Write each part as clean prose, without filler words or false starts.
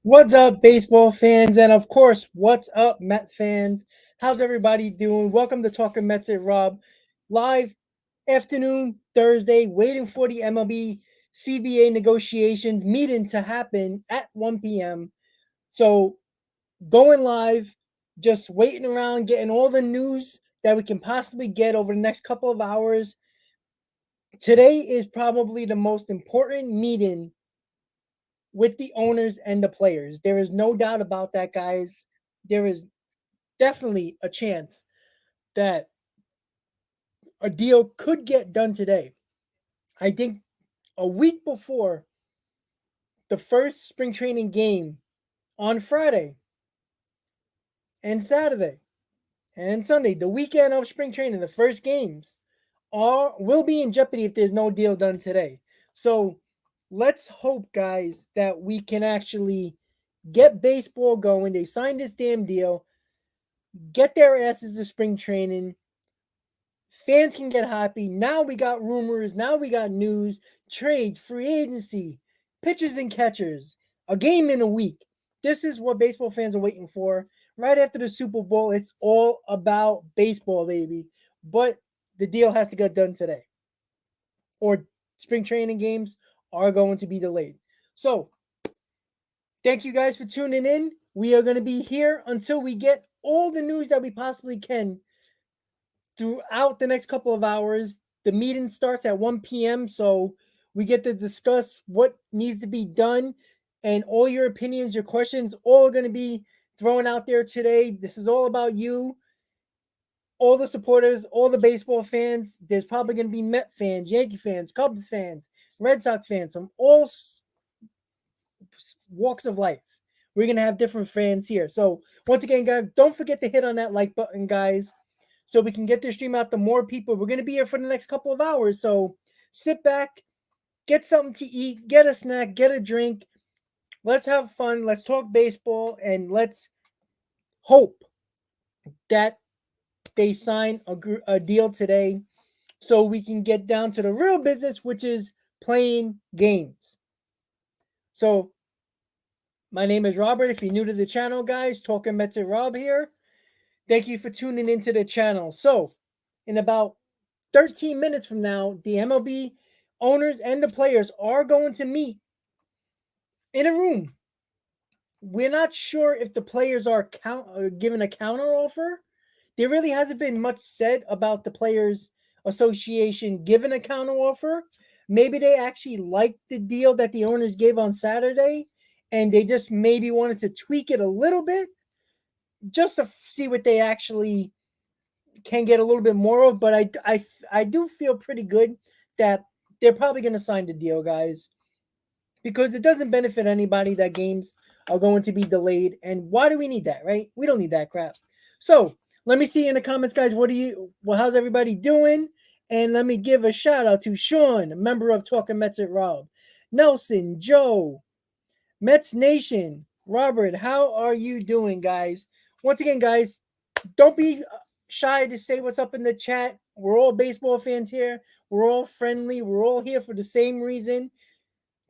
What's up, baseball fans? And of course, what's up, Met fans? How's everybody doing? Welcome to Talking Mets at Rob. Live afternoon, Thursday, waiting for the MLB CBA negotiations meeting to happen at 1 p.m. So, going live, just waiting around, getting all the news that we can possibly get over the next couple of hours. Today is probably the most important meeting with the owners and the players. There is no doubt about that, guys. There is definitely a chance that a deal could get done today. I think a week before the first spring training game on Friday and Saturday and Sunday, the weekend of spring training, the first games will be in jeopardy if there's no deal done today. So let's hope, guys, that we can actually get baseball going. They signed this damn deal. Get their asses to spring training. Fans can get happy. Now we got rumors. Now we got news, trades, free agency, pitchers and catchers, a game in a week. This is what baseball fans are waiting for. Right after the Super Bowl, it's all about baseball, baby. But the deal has to get done today, or spring training games are going to be delayed. So, thank you guys for tuning in. We are going to be here until we get all the news that we possibly can throughout the next couple of hours. The meeting starts at 1 p.m., so we get to discuss what needs to be done, and all your opinions, your questions, all going to be thrown out there today. This is all about you, all the supporters, all the baseball fans. There's probably going to be Met fans, Yankee fans, Cubs fans, Red Sox fans from all walks of life. We're going to have different fans here. So, once again, guys, don't forget to hit on that like button, guys, so we can get this stream out to more people. We're going to be here for the next couple of hours. So, sit back, get something to eat, get a snack, get a drink. Let's have fun. Let's talk baseball, and let's hope that they sign a deal today so we can get down to the real business, which is playing games. So, my name is Robert. If you're new to the channel, guys, Talking Mets at Rob here. Thank you for tuning into the channel. So, in about 13 minutes from now, the MLB owners and the players are going to meet in a room. We're not sure if the players are given a counter offer. There really hasn't been much said about the Players Association giving a counter offer. Maybe they actually liked the deal that the owners gave on Saturday, and they just maybe wanted to tweak it a little bit just to see what they actually can get a little bit more of. But I do feel pretty good that they're probably going to sign the deal, guys, because it doesn't benefit anybody that games are going to be delayed. And why do we need that, right? We don't need that crap. So let me see in the comments, guys. How's everybody doing? And let me give a shout out to Sean, a member of Talking Mets at Rob, Nelson, Joe, Mets Nation, Robert. How are you doing, guys? Once again, guys, don't be shy to say what's up in the chat. We're all baseball fans here. We're all friendly. We're all here for the same reason,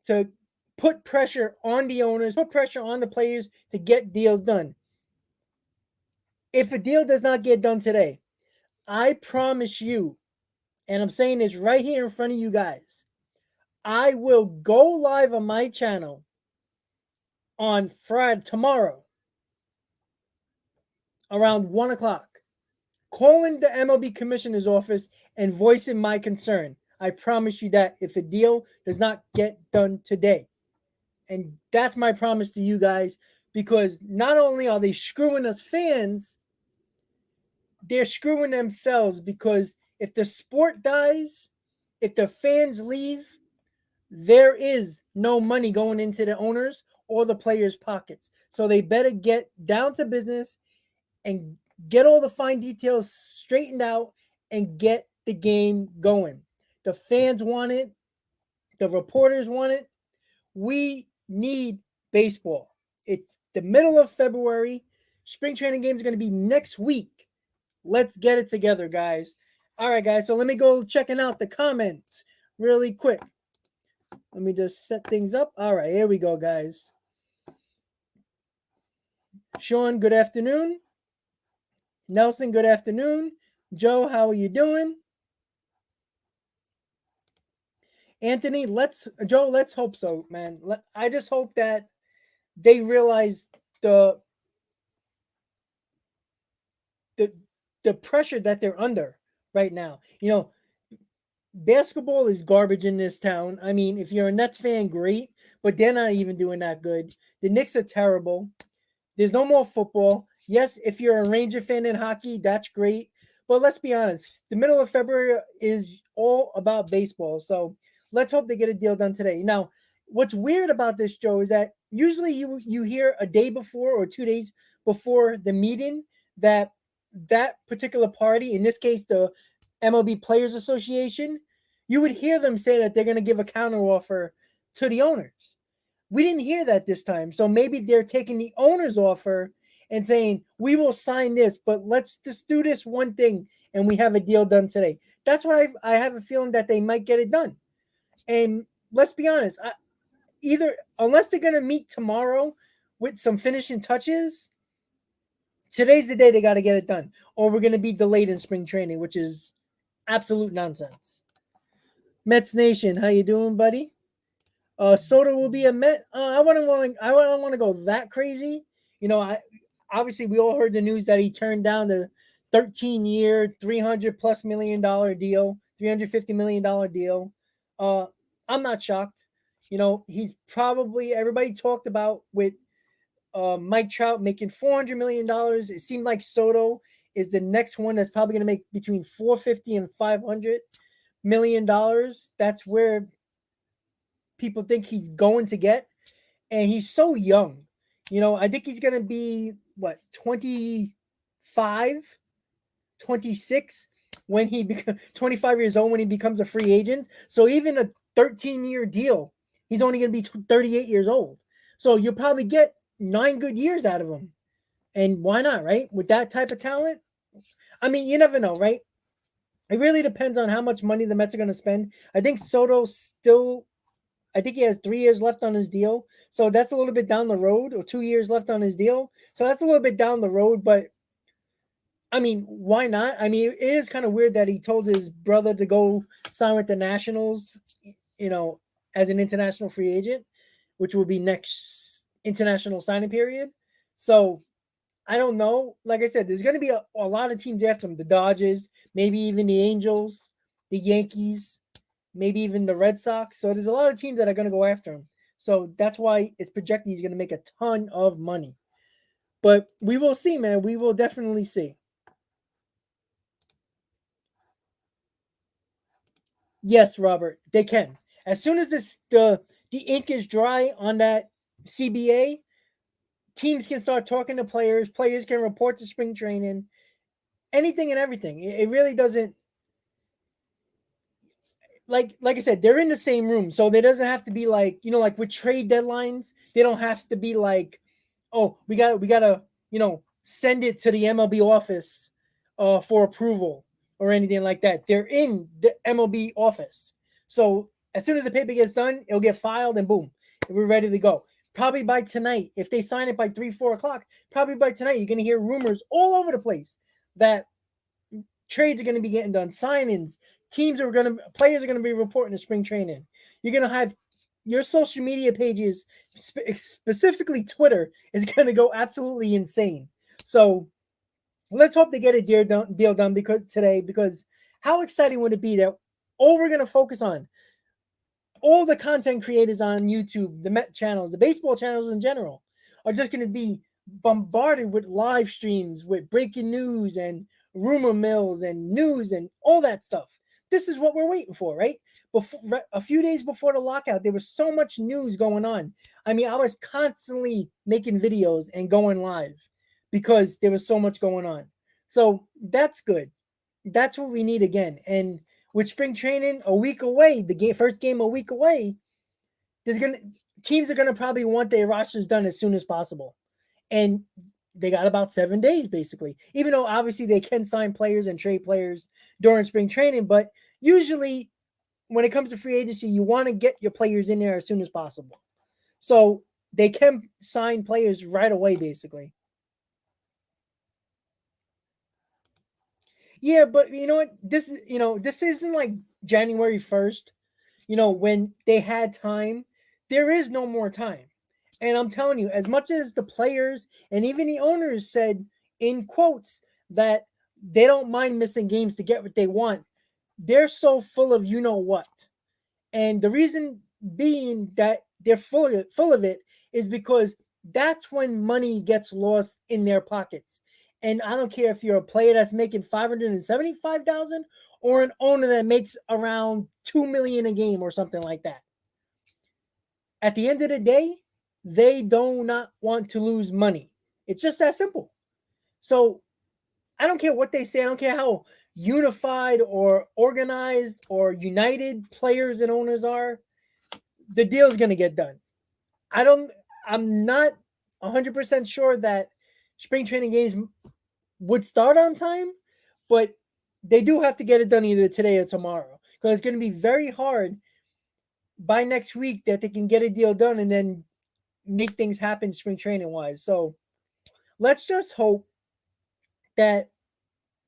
to put pressure on the owners, put pressure on the players to get deals done. If a deal does not get done today, I promise you, and I'm saying this right here in front of you guys, I will go live on my channel on Friday, tomorrow, around 1 o'clock, calling the MLB commissioner's office and voicing my concern. I promise you that if a deal does not get done today. And that's my promise to you guys, because not only are they screwing us fans, they're screwing themselves, because if the sport dies, if the fans leave, there is no money going into the owners or the players' pockets. So they better get down to business and get all the fine details straightened out and get the game going. The fans want it. The reporters want it. We need baseball. It's the middle of February. Spring training games are going to be next week. Let's get it together, guys. All right, guys. So let me go checking out the comments really quick. Let me just set things up. All right, here we go, guys. Sean, good afternoon. Nelson, good afternoon. Joe, how are you doing? Anthony, let's hope so, man. I just hope that they realize the the the pressure that they're under right now. Basketball is garbage in this town. I mean, if you're a Nets fan, great, but they're not even doing that good. The Knicks are terrible. There's no more football. Yes, if you're a Ranger fan in hockey, that's great. But let's be honest, the middle of February is all about baseball. So let's hope they get a deal done today. Now, what's weird about this, Joe, is that usually you hear a day before or 2 days before the meeting that that particular party, in this case the MLB Players Association, you would hear them say that they're going to give a counter offer to the owners. We didn't hear that this time. So maybe they're taking the owner's offer and saying, we will sign this, but let's just do this one thing and we have a deal done today. That's what I have a feeling that they might get it done. And let's be honest, either unless they're going to meet tomorrow with some finishing touches, today's the day they got to get it done, or we're going to be delayed in spring training, which is absolute nonsense. Mets Nation, how you doing, buddy? Soto will be a Met. I don't want to go that crazy. I obviously we all heard the news that he turned down the 13-year, $300+ million deal, $350 million deal. I'm not shocked. He's probably everybody talked about with Mike Trout making $400 million. It seemed like Soto is the next one that's probably going to make between $450 and $500 million. That's where people think he's going to get, and he's so young. I think he's going to be 25, 26 when he becomes 25 years old when he becomes a free agent. So even a 13-year deal, he's only going to be 38 years old. So you'll probably get 9 good years out of him. And why not, right? With that type of talent? I mean, you never know, right? It really depends on how much money the Mets are going to spend. I think I think he has 3 years left on his deal. So that's a little bit down the road, or 2 years left on his deal. So that's a little bit down the road, but I mean, why not? I mean, it is kind of weird that he told his brother to go sign with the Nationals, as an international free agent, which will be next international signing period. So I don't know. Like I said, there's going to be a lot of teams after him. The Dodgers, maybe even the Angels, the Yankees, maybe even the Red Sox. So there's a lot of teams that are going to go after him. So that's why it's projected he's going to make a ton of money. But we will see, man. We will definitely see. Yes, Robert, they can. As soon as the ink is dry on that CBA, teams can start talking to players. Players can report to spring training, anything and everything. It really doesn't, like I said, they're in the same room, so there doesn't have to be like like with trade deadlines, they don't have to be like, oh, we gotta send it to the MLB office for approval or anything like that. They're in the MLB office, so as soon as the paper gets done, it'll get filed and boom, we're ready to go. Probably by tonight, if they sign it by 3-4 o'clock, probably by tonight you're gonna hear rumors all over the place that trades are going to be getting done, signings, players are going to be reporting to spring training. You're going to have your social media pages, specifically Twitter, is going to go absolutely insane. So let's hope they get a deal done because how exciting would it be that all we're going to focus on, all the content creators on YouTube, the Met channels, the baseball channels in general, are just going to be bombarded with live streams, with breaking news and rumor mills and news and all that stuff. This is what we're waiting for, right? Before a few days before the lockout, there was so much news going on. I mean, I was constantly making videos and going live because there was so much going on. So that's good. That's what we need again. And with spring training a week away, first game a week away, teams are gonna probably want their rosters done as soon as possible. And they got about 7 days basically, even though obviously they can sign players and trade players during spring training, but usually when it comes to free agency, you want to get your players in there as soon as possible. So they can sign players right away, basically. Yeah, but you know what? This isn't like January 1st, when they had time. There is no more time. And I'm telling you, as much as the players and even the owners said in quotes that they don't mind missing games to get what they want, they're so full of you know what. And the reason being that they're full of it is because that's when money gets lost in their pockets. And I don't care if you're a player that's making 575,000 or an owner that makes around 2 million a game or something like that. At the end of the day, they do not want to lose money. It's just that simple. So I don't care what they say. I don't care how unified or organized or united players and owners are. The deal's going to get done. I'm not 100% sure that spring training games would start on time, but they do have to get it done either today or tomorrow because it's going to be very hard by next week that they can get a deal done and then make things happen spring training wise. So let's just hope that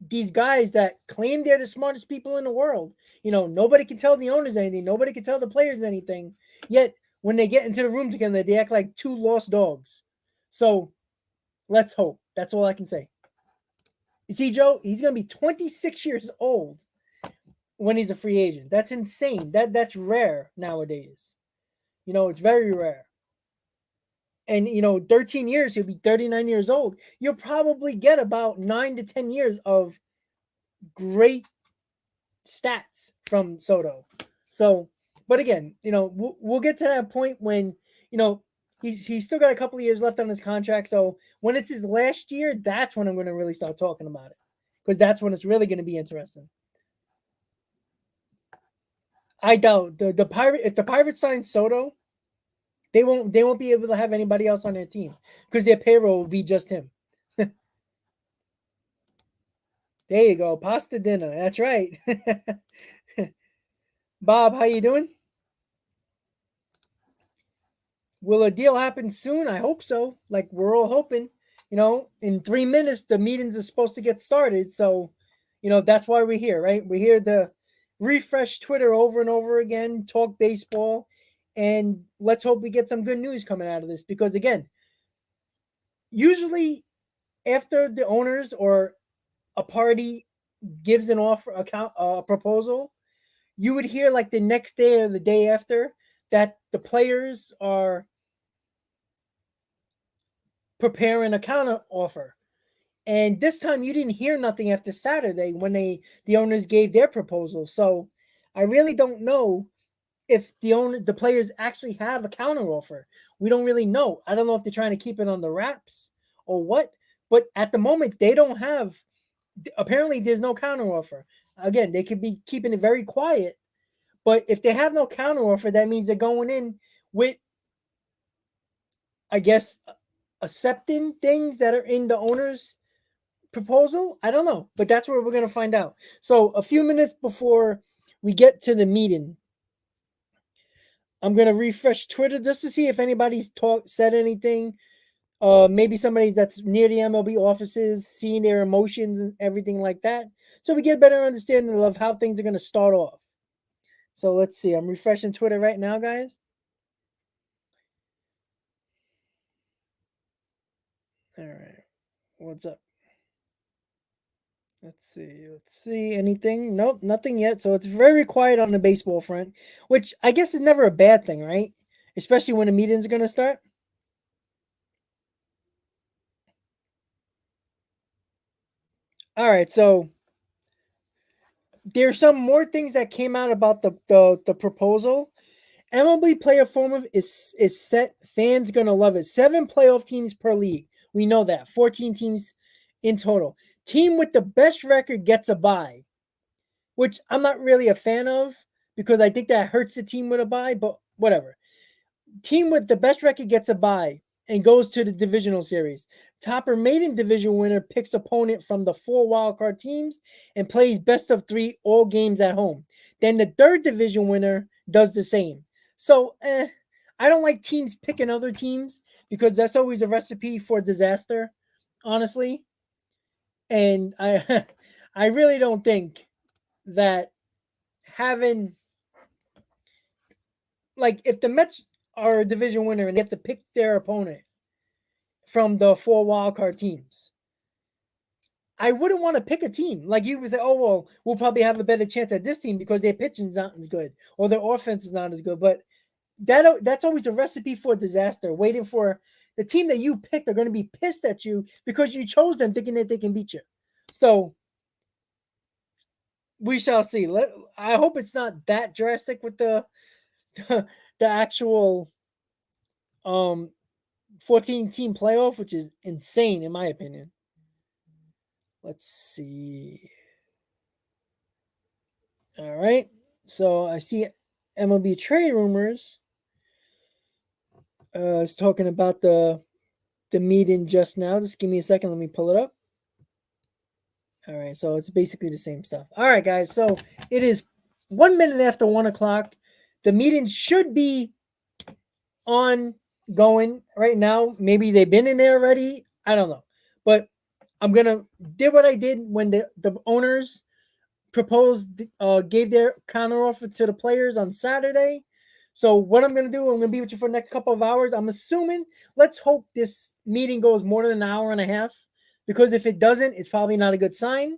these guys that claim they're the smartest people in the world, nobody can tell the owners anything, nobody can tell the players anything, yet when they get into the room together, they act like two lost dogs. So let's hope. That's all I can say. You see, Joe, he's going to be 26 years old when he's a free agent. That's insane. That's rare nowadays. It's very rare. And 13 years, he'll be 39 years old. You'll probably get about 9 to 10 years of great stats from Soto. So, but again, we'll get to that point when, he's still got a couple of years left on his contract. So when it's his last year, that's when I'm going to really start talking about it, because that's when it's really going to be interesting. I doubt if the Pirates sign Soto, they won't be able to have anybody else on their team because their payroll will be just him. There you go, pasta dinner. That's right. Bob, how you doing? Will a deal happen soon? I hope so. Like we're all hoping. In 3 minutes the meetings are supposed to get started. So, that's why we're here, right? We're here to refresh Twitter over and over again, talk baseball, and let's hope we get some good news coming out of this. Because again, usually after the owners or a party gives an offer, a proposal, you would hear like the next day or the day after that the players are preparing a counter offer. And this time you didn't hear nothing after Saturday when the owners gave their proposal. So I really don't know if the players actually have a counter offer. We don't really know. I don't know if they're trying to keep it on the wraps or what. But at the moment, they don't have. Apparently, there's no counter offer. Again, they could be keeping it very quiet. But if they have no counter offer, that means they're going in with, I guess, accepting things that are in the owner's proposal. I don't know, but that's where we're going to find out. So a few minutes before we get to the meeting, I'm going to refresh Twitter just to see if anybody's said anything. Maybe somebody that's near the MLB offices, seeing their emotions and everything like that. So we get a better understanding of how things are going to start off. So let's see. I'm refreshing Twitter right now, guys. All right. What's up? Let's see. Anything? Nope, nothing yet. So it's very quiet on the baseball front, which I guess is never a bad thing, right? Especially when the meetings are going to start. All right. So there's some more things that came out about the proposal. MLB player format is set. Fans gonna love it. 7 playoff teams per league. We know that. 14 teams in total. Team with the best record gets a bye, which I'm not really a fan of because I think that hurts the team with a bye, but whatever. Team with the best record gets a bye and goes to the divisional series. Top or maiden division winner picks opponent from the 4 wildcard teams and plays best of 3 all games at home. Then the third division winner does the same. So, I don't like teams picking other teams because that's always a recipe for disaster, honestly. And I I really don't think that having, like, if the Mets are a division winner and they get to pick their opponent from the 4 wildcard teams, I wouldn't want to pick a team. Like, you would say, oh, well, we'll probably have a better chance at this team because their pitching's not as good or their offense is not as good. But that's always a recipe for disaster, waiting for the team that you picked are going to be pissed at you because you chose them thinking that they can beat you. So we shall see. I hope it's not that drastic with the actual 14 team playoff, which is insane in my opinion. Let's see. All right. So I see MLB Trade Rumors is talking about the meeting just now. Just give me a second. Let me pull it up. All right. So it's basically the same stuff. All right, guys. So it is 1 minute after 1 o'clock. The meeting should be ongoing right now. Maybe they've been in there already. I don't know. But I'm going to do what I did when the owners proposed, gave their counter offer to the players on Saturday. So what I'm going to do, I'm going to be with you for the next couple of hours. I'm assuming, let's hope this meeting goes more than an hour and a half, because if it doesn't, it's probably not a good sign.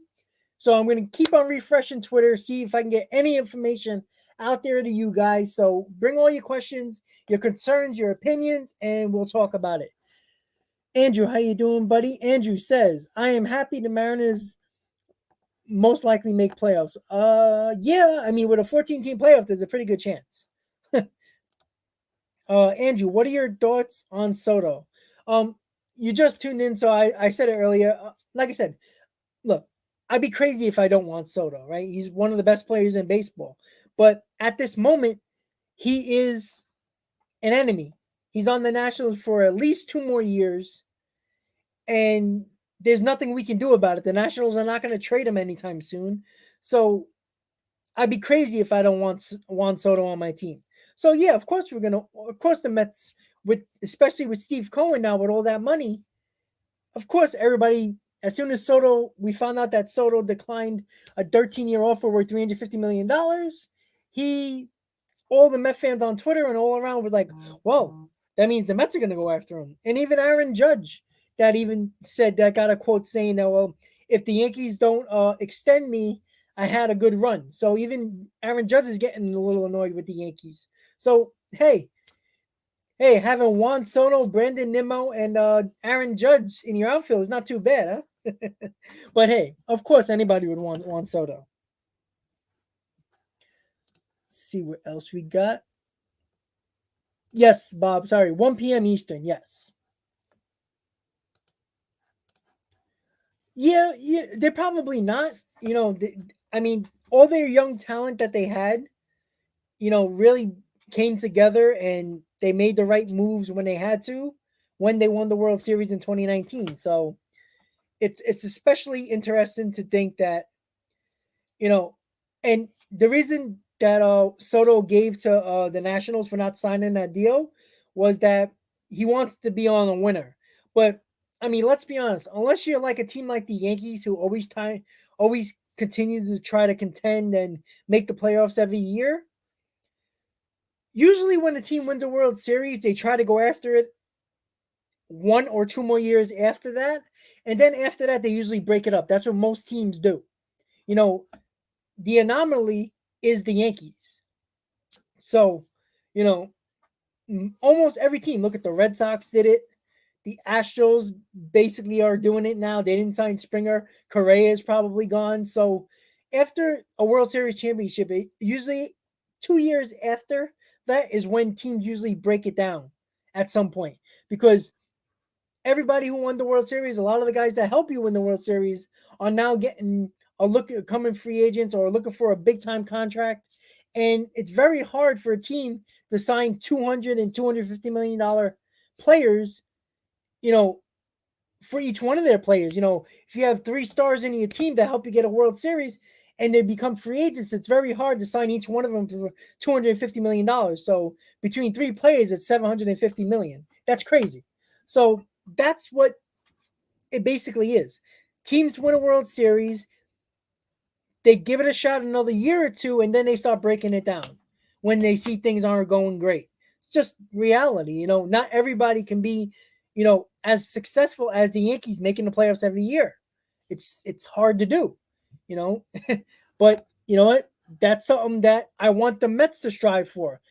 So I'm going to keep on refreshing Twitter, see if I can get any information out there to you guys. So bring all your questions, your concerns, your opinions, and we'll talk about it. Andrew, how you doing, buddy? Andrew says, I am happy the Mariners most likely make playoffs. Yeah, I mean, with a 14-team playoff, there's a pretty good chance. Andrew, what are your thoughts on Soto? You just tuned in, so I said it earlier. Like I said, look, I'd be crazy if I don't want Soto, right? He's one of the best players in baseball. But at this moment, he is an enemy. He's on the Nationals for at least 2 more years, and there's nothing we can do about it. The Nationals are not going to trade him anytime soon. So I'd be crazy if I don't want Juan Soto on my team. So yeah, of course the Mets, especially with Steve Cohen now with all that money, of course everybody, as soon as we found out that Soto declined a 13-year offer worth $350 million, all the Met fans on Twitter and all around were like, well, that means the Mets are going to go after him. And even Aaron Judge, that even said, that got a quote saying that, well, if the Yankees don't extend me, I had a good run. So even Aaron Judge is getting a little annoyed with the Yankees. So, hey, having Juan Soto, Brandon Nimmo, and Aaron Judge in your outfield is not too bad, huh? But hey, of course, anybody would want Juan Soto. Let's see what else we got. Yes, Bob, sorry, 1 p.m. Eastern, yes. Yeah, they're probably not. I mean, all their young talent that they had, really came together and they made the right moves when they had to, when they won the World Series in 2019. So it's especially interesting to think that, and the reason that Soto gave to the Nationals for not signing that deal was that he wants to be on a winner. But I mean, let's be honest. Unless you're like a team like the Yankees, who always continue to try to contend and make the playoffs every year, usually when a team wins a World Series, they try to go after it 1 or 2 more years after that. And then after that, they usually break it up. That's what most teams do. The anomaly is the Yankees. So, almost every team, look at the Red Sox did it. The Astros basically are doing it now. They didn't sign Springer. Correa is probably gone. So after a World Series championship, usually 2 years after that is when teams usually break it down at some point, because everybody who won the World Series, a lot of the guys that help you win the World Series are now getting a look at coming free agents or looking for a big time contract. And it's very hard for a team to sign $200 and $250 million players, for each one of their players. If you have 3 stars in your team that help you get a World Series and they become free agents, it's very hard to sign each one of them for $250 million. So between 3 players, it's $750 million. That's crazy. So that's what it basically is. Teams win a World Series. they give it a shot another year or two, and then they start breaking it down when they see things aren't going great. It's just reality, Not everybody can be, as successful as the Yankees making the playoffs every year. It's hard to do, you know. But you know what? That's something that I want the Mets to strive for.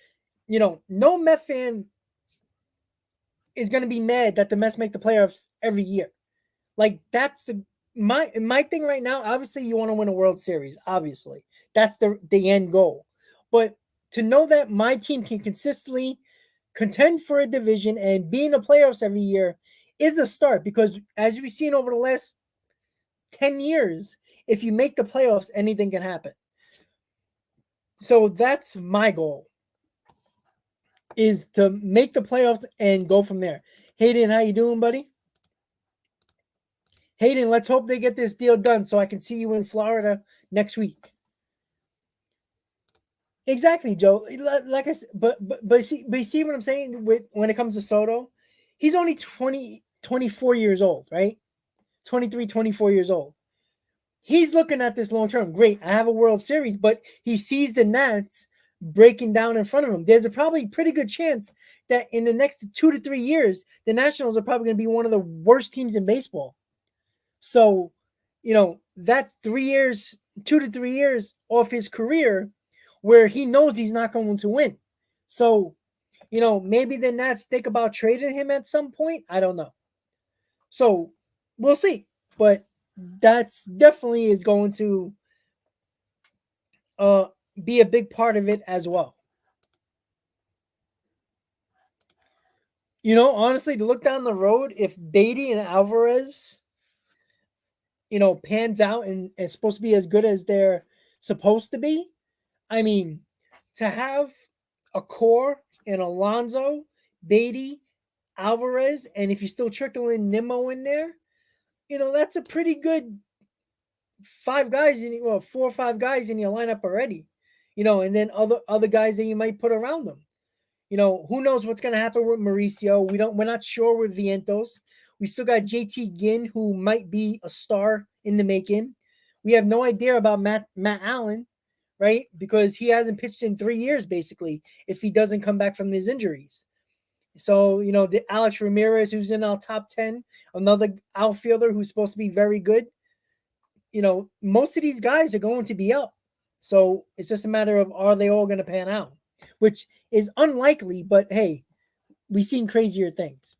No Met fan is going to be mad that the Mets make the playoffs every year. Like that's my thing right now. Obviously, you want to win a World Series. Obviously, that's the end goal. But to know that my team can consistently contend for a division and be in the playoffs every year is a start, because as we've seen over the last 10 years, if you make the playoffs, anything can happen. So that's my goal, is to make the playoffs and go from there. Hayden, how you doing, buddy? Hayden, let's hope they get this deal done so I can see you in Florida next week. Exactly, Joe. Like I said, but see what I'm saying when it comes to Soto? He's only 24 years old, right? 23, 24 years old. He's looking at this long term. Great, I have a World Series, but he sees the Nats breaking down in front of him. There's a probably pretty good chance that in the next 2 to 3 years, the Nationals are probably going to be one of the worst teams in baseball. So, that's 3 years, 2 to 3 years off his career where he knows he's not going to win. So, maybe the Nats think about trading him at some point. I don't know. So, we'll see. But that's definitely is going to be a big part of it as well. Honestly, to look down the road, if Beatty and Alvarez, pans out and is supposed to be as good as they're supposed to be, I mean, to have a core and Alonso, Beatty, Alvarez, and if you still trickle in Nimmo in there, that's a pretty good 4 or 5 guys in your lineup already. And then other guys that you might put around them. Who knows what's going to happen with Mauricio? We're not sure with Vientos. We still got JT Ginn, who might be a star in the making. We have no idea about Matt Allen, right? Because he hasn't pitched in 3 years, basically, if he doesn't come back from his injuries. So, the Alex Ramirez, who's in our top 10, another outfielder who's supposed to be very good. Most of these guys are going to be up. So it's just a matter of, are they all going to pan out? Which is unlikely, but hey, we've seen crazier things.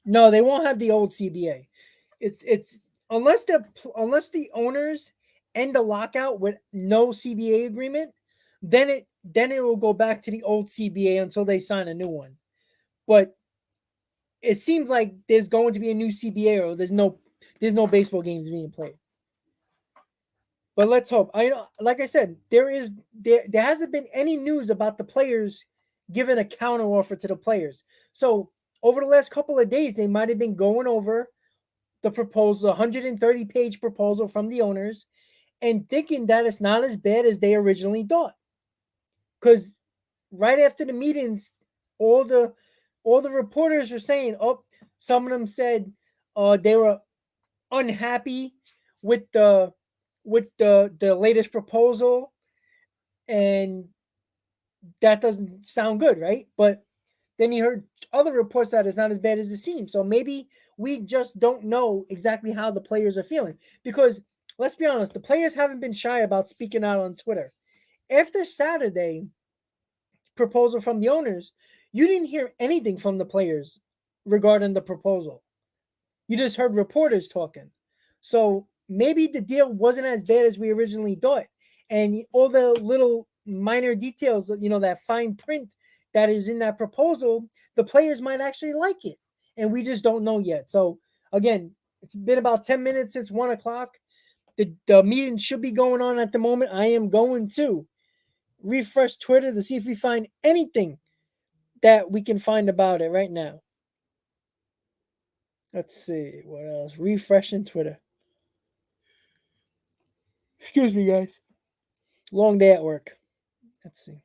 No, they won't have the old CBA. It's unless the owners end the lockout with no CBA agreement, then it will go back to the old CBA until they sign a new one. But it seems like there's going to be a new CBA, or there's no baseball games being played. But let's hope. Like I said, there hasn't been any news about the players giving a counter offer to the players. So over the last couple of days, they might have been going over the proposal, 130-page proposal from the owners, and thinking that it's not as bad as they originally thought. Because right after the meetings, all the reporters were saying, some of them said they were unhappy with the latest proposal, and that doesn't sound good, right? But then you heard other reports that it's not as bad as it seems. So maybe we just don't know exactly how the players are feeling, because let's be honest, the players haven't been shy about speaking out on Twitter. After Saturday proposal from the owners, you didn't hear anything from the players regarding the proposal. You just heard reporters talking. So maybe the deal wasn't as bad as we originally thought. And all the little minor details, that fine print that is in that proposal, the players might actually like it. And we just don't know yet. So again, it's been about 10 minutes since 1 o'clock. The meeting should be going on at the moment. I am going to refresh Twitter to see if we find anything that we can find about it right now. Let's see what else. Refreshing Twitter. Excuse me, guys. Long day at work. Let's see.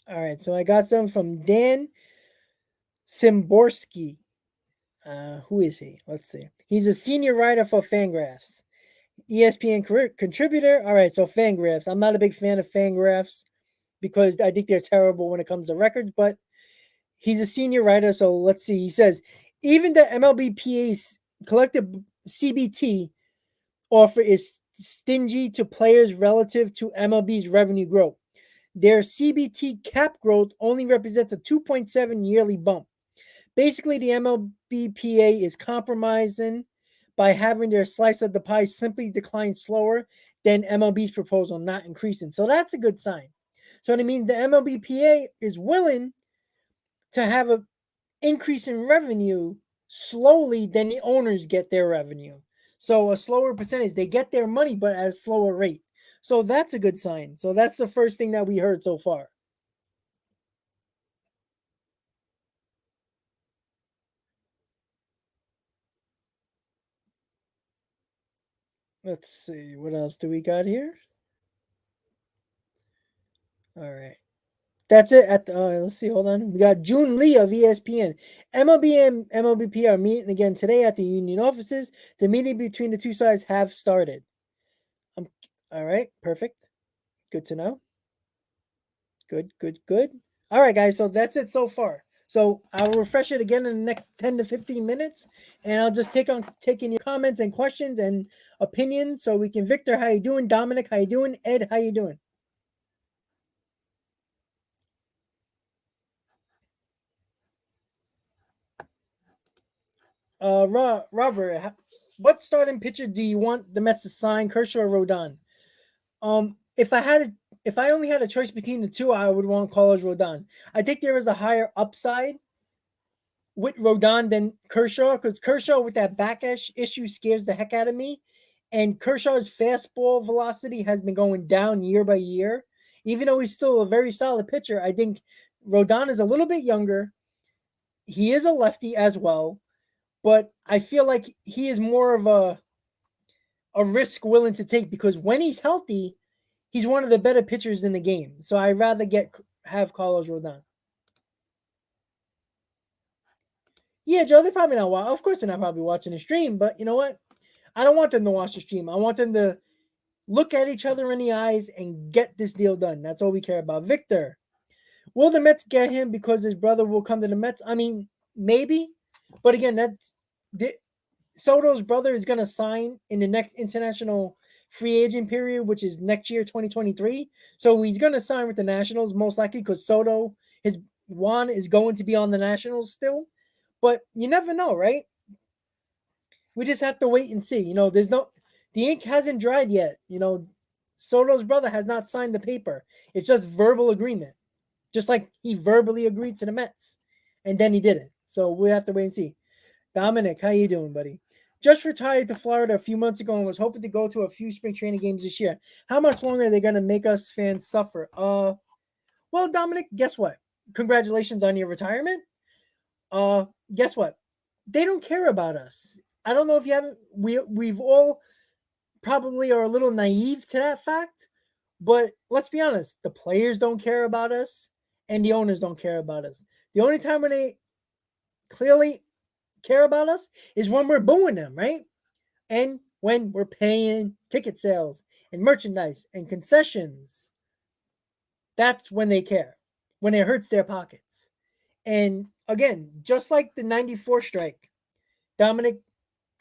All right, so I got some from Dan Simborski. Who is he? Let's see. He's a senior writer for Fangraphs. ESPN contributor. All right, so Fangraphs. I'm not a big fan of Fangraphs because I think they're terrible when it comes to records, but he's a senior writer, so let's see. He says, even the MLBPA's collective CBT offer is stingy to players relative to MLB's revenue growth. Their CBT cap growth only represents a 2.7 yearly bump. Basically, the MLBPA is compromising by having their slice of the pie simply decline slower than MLB's proposal, not increasing. So that's a good sign. So what I mean, the MLBPA is willing to have an increase in revenue slowly than the owners get their revenue. So a slower percentage, they get their money, but at a slower rate. So that's a good sign. So that's the first thing that we heard so far. Let's see. What else do we got here? All right. That's it. Let's see. Hold on. We got June Lee of ESPN. MLB and MLBP are meeting again today at the union offices. The meeting between the two sides have started. All right. Perfect. Good to know. Good, good, good. All right, guys. So that's it so far. So I'll refresh it again in the next 10 to 15 minutes, and I'll just taking your comments and questions and opinions so we can. Victor, how you doing? Dominic, how you doing? Ed, how you doing? Robert, what starting pitcher do you want the Mets to sign, Kershaw or Rodon? If if I only had a choice between the two, I would want Carlos Rodon. I think there is a higher upside with Rodon than Kershaw because Kershaw with that issue scares the heck out of me, and Kershaw's fastball velocity has been going down year by year. Even though he's still a very solid pitcher, I think Rodon is a little bit younger. He is a lefty as well, but I feel like he is more of a risk willing to take because when he's healthy, he's one of the better pitchers in the game. So I'd rather have Carlos Rodon. Yeah, Joe, they're probably not. Of course, they're not probably watching the stream, but you know what? I don't want them to watch the stream. I want them to look at each other in the eyes and get this deal done. That's all we care about. Victor, will the Mets get him because his brother will come to the Mets? I mean, maybe, but again, Soto's brother is going to sign in the next international free agent period, which is next year, 2023. So he's going to sign with the Nationals most likely because his Juan is going to be on the Nationals still. But you never know, right? We just have to wait and see. The ink hasn't dried yet. Soto's brother has not signed the paper. It's just verbal agreement, just like he verbally agreed to the Mets, and then he did it. So we have to wait and see. Dominic, how you doing, buddy? Just retired to Florida a few months ago and was hoping to go to a few spring training games this year. How much longer are they going to make us fans suffer? Well, Dominic, guess what? Congratulations on your retirement. Guess what? They don't care about us. I don't know if you haven't. We've all probably are a little naive to that fact, but let's be honest. The players don't care about us, and the owners don't care about us. The only time when they clearly care about us is when we're booing them, right? And when we're paying ticket sales and merchandise and concessions. That's when they care, when it hurts their pockets. And again, just like the 94 strike, Dominic,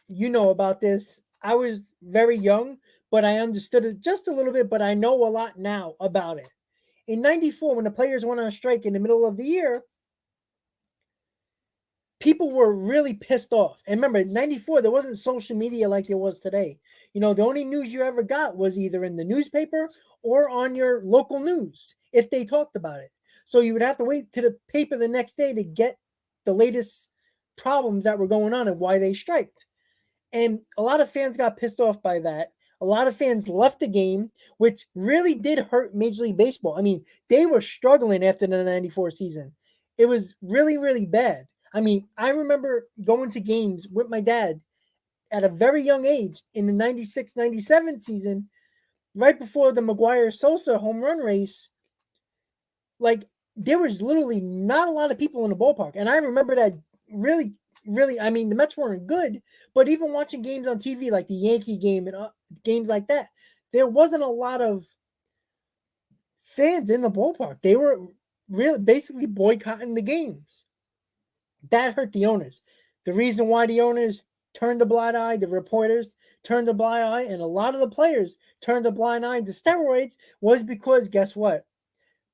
you know about this. I was very young, but I understood it just a little bit, but I know a lot now about it. In 94, when the players went on strike in the middle of the year, people were really pissed off. And remember, in 94, there wasn't social media like there was today. The only news you ever got was either in the newspaper or on your local news if they talked about it. So you would have to wait to the paper the next day to get the latest problems that were going on and why they striked. And a lot of fans got pissed off by that. A lot of fans left the game, which really did hurt Major League Baseball. I mean, they were struggling after the 94 season. It was really, really bad. I mean, I remember going to games with my dad at a very young age in the 96-97 season, right before the McGuire Sosa home run race. Like, there was literally not a lot of people in the ballpark. And I remember that really, really, I mean, the Mets weren't good, but even watching games on TV, like the Yankee game and games like that, there wasn't a lot of fans in the ballpark. They were really basically boycotting the games. That hurt the owners. The reason why the owners turned a blind eye, the reporters turned a blind eye, and a lot of the players turned a blind eye to steroids was because guess what?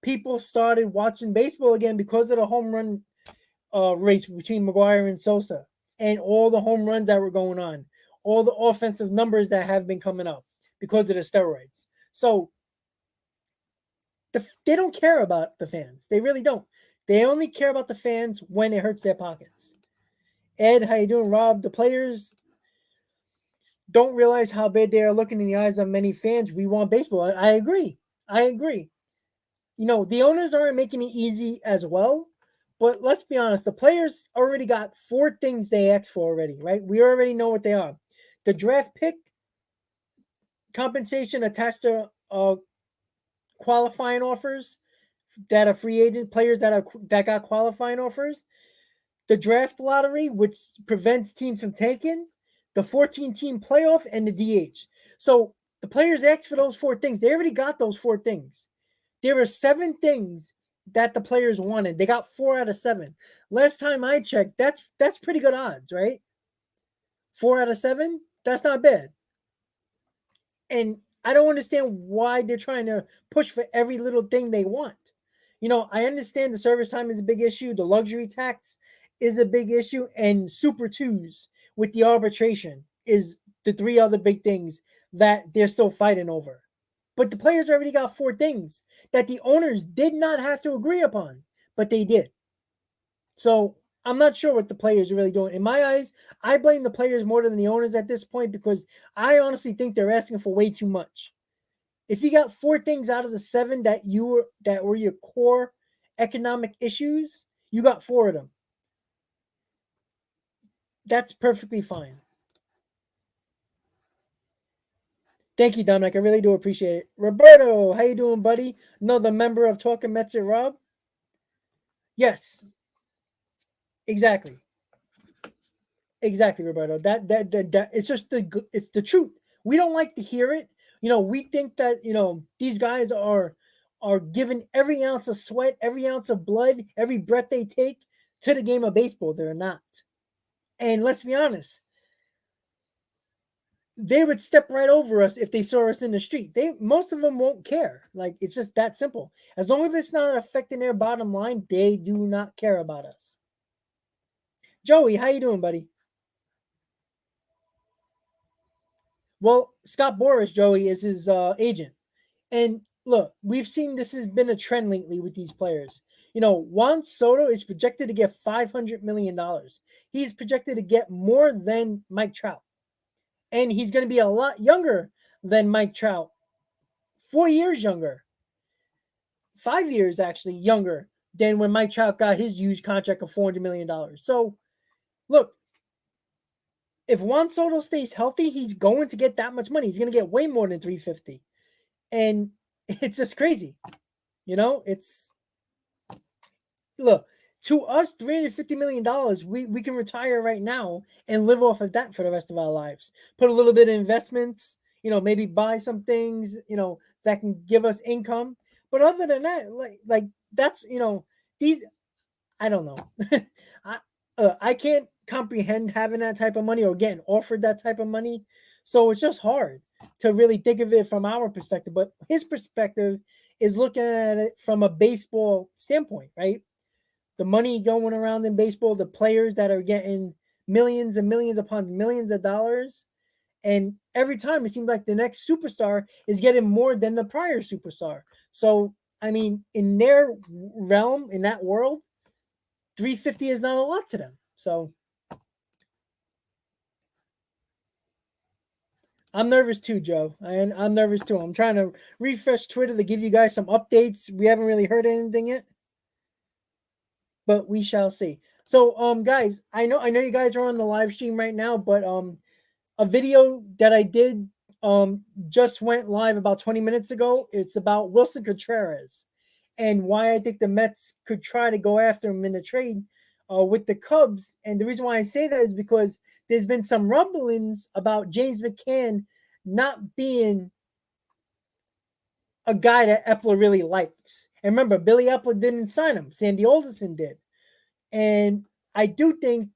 People started watching baseball again because of the home run race between McGuire and Sosa and all the home runs that were going on, all the offensive numbers that have been coming up because of the steroids. So they don't care about the fans. They really don't. They only care about the fans when it hurts their pockets. Ed, how you doing? Rob, the players don't realize how bad they are looking in the eyes of many fans. We want baseball. I agree. I agree. You know, the owners aren't making it easy as well. But let's be honest, the players already got 4 things they asked for already, right? We already know what they are. The draft pick, compensation attached to qualifying offers that are free agent players that got qualifying offers, the draft lottery, which prevents teams from taking, the 14-team playoff, and the DH. So the players asked for those 4 things. They already got those 4 things. There were 7 things that the players wanted. They got 4 out of 7. Last time I checked, that's pretty good odds, right? 4 out of 7? That's not bad. And I don't understand why they're trying to push for every little thing they want. You know, I understand the service time is a big issue, the luxury tax is a big issue, and Super Twos with the arbitration is the 3 other big things that they're still fighting over. But the players already got 4 things that the owners did not have to agree upon, but they did. So I'm not sure what the players are really doing. In my eyes, I blame the players more than the owners at this point because I honestly think they're asking for way too much. If you got 4 things out of the 7 that were your core economic issues, you got 4 of them. That's perfectly fine. Thank you, Dominic. I really do appreciate it. Roberto, how you doing, buddy? Another member of Talking Mets and Rob. Yes, exactly. Exactly, Roberto. That it's just it's the truth. We don't like to hear it. You know, we think that, you know, these guys are giving every ounce of sweat, every ounce of blood, every breath they take to the game of baseball. They're not. And let's be honest, they would step right over us if they saw us in the street. Most of them won't care. Like, it's just that simple. As long as it's not affecting their bottom line, they do not care about us. Joey, how you doing, buddy? Well, Scott Boras, Joey, is his agent. And look, we've seen this has been a trend lately with these players. You know, Juan Soto is projected to get $500 million. He's projected to get more than Mike Trout. And he's going to be a lot younger than Mike Trout. 4 years younger. 5 years actually younger than when Mike Trout got his huge contract of $400 million. So, look, if Juan Soto stays healthy, he's going to get that much money. He's going to get way more than 350. And it's just crazy. You know, it's look, to us, $350 million, we can retire right now and live off of that for the rest of our lives. Put a little bit of investments, you know, maybe buy some things, you know, that can give us income. But other than that, like that's, you know, these, I don't know. I can't comprehend having that type of money or getting offered that type of money. So it's just hard to really think of it from our perspective. But his perspective is looking at it from a baseball standpoint, right? The money going around in baseball, the players that are getting millions and millions upon millions of dollars. And every time it seems like the next superstar is getting more than the prior superstar. So, I mean, in their realm, in that world, 350 is not a lot to them. So I'm nervous too, Joe. I'm nervous too. I'm trying to refresh Twitter to give you guys some updates. We haven't really heard anything yet, but we shall see. So, guys, I know you guys are on the live stream right now, but a video that I did just went live about 20 minutes ago. It's about Wilson Contreras, and why I think the Mets could try to go after him in a trade with the Cubs. And the reason why I say that is because there's been some rumblings about James McCann not being a guy that Epler really likes. And remember, Billy Epler didn't sign him. Sandy Alderson did. And I do think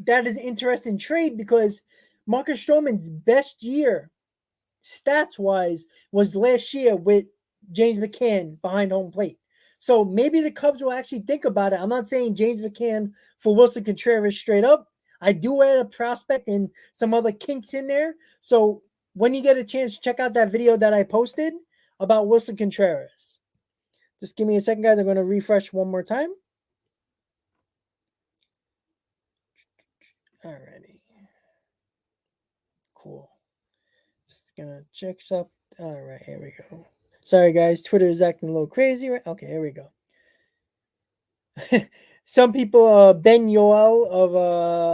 that is an interesting trade because Marcus Stroman's best year, stats-wise, was last year with James McCann behind home plate. So maybe the Cubs will actually think about it. I'm not saying James McCann for Wilson Contreras straight up. I do add a prospect and some other kinks in there. So when you get a chance, check out that video that I posted about Wilson Contreras. Just give me a second, guys. I'm going to refresh one more time. Alrighty. Cool. Just gonna check up. All right, here we go. Sorry, guys. Twitter is acting a little crazy. Right? Okay, here we go. Some people, Ben Yoel of,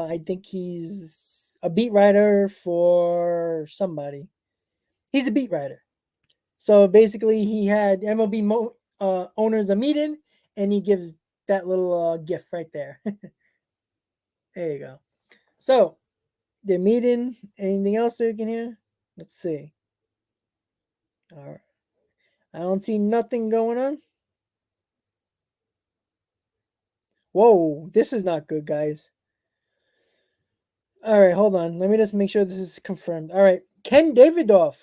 I think he's a beat writer for somebody. He's a beat writer. So basically, he had MLB owners a meeting, and he gives that little gift right there. There you go. So, the meeting. Anything else that you can hear? Let's see. All right. I don't see nothing going on. Whoa, this is not good, guys. All right, hold on. Let me just make sure this is confirmed. All right, Ken Davidoff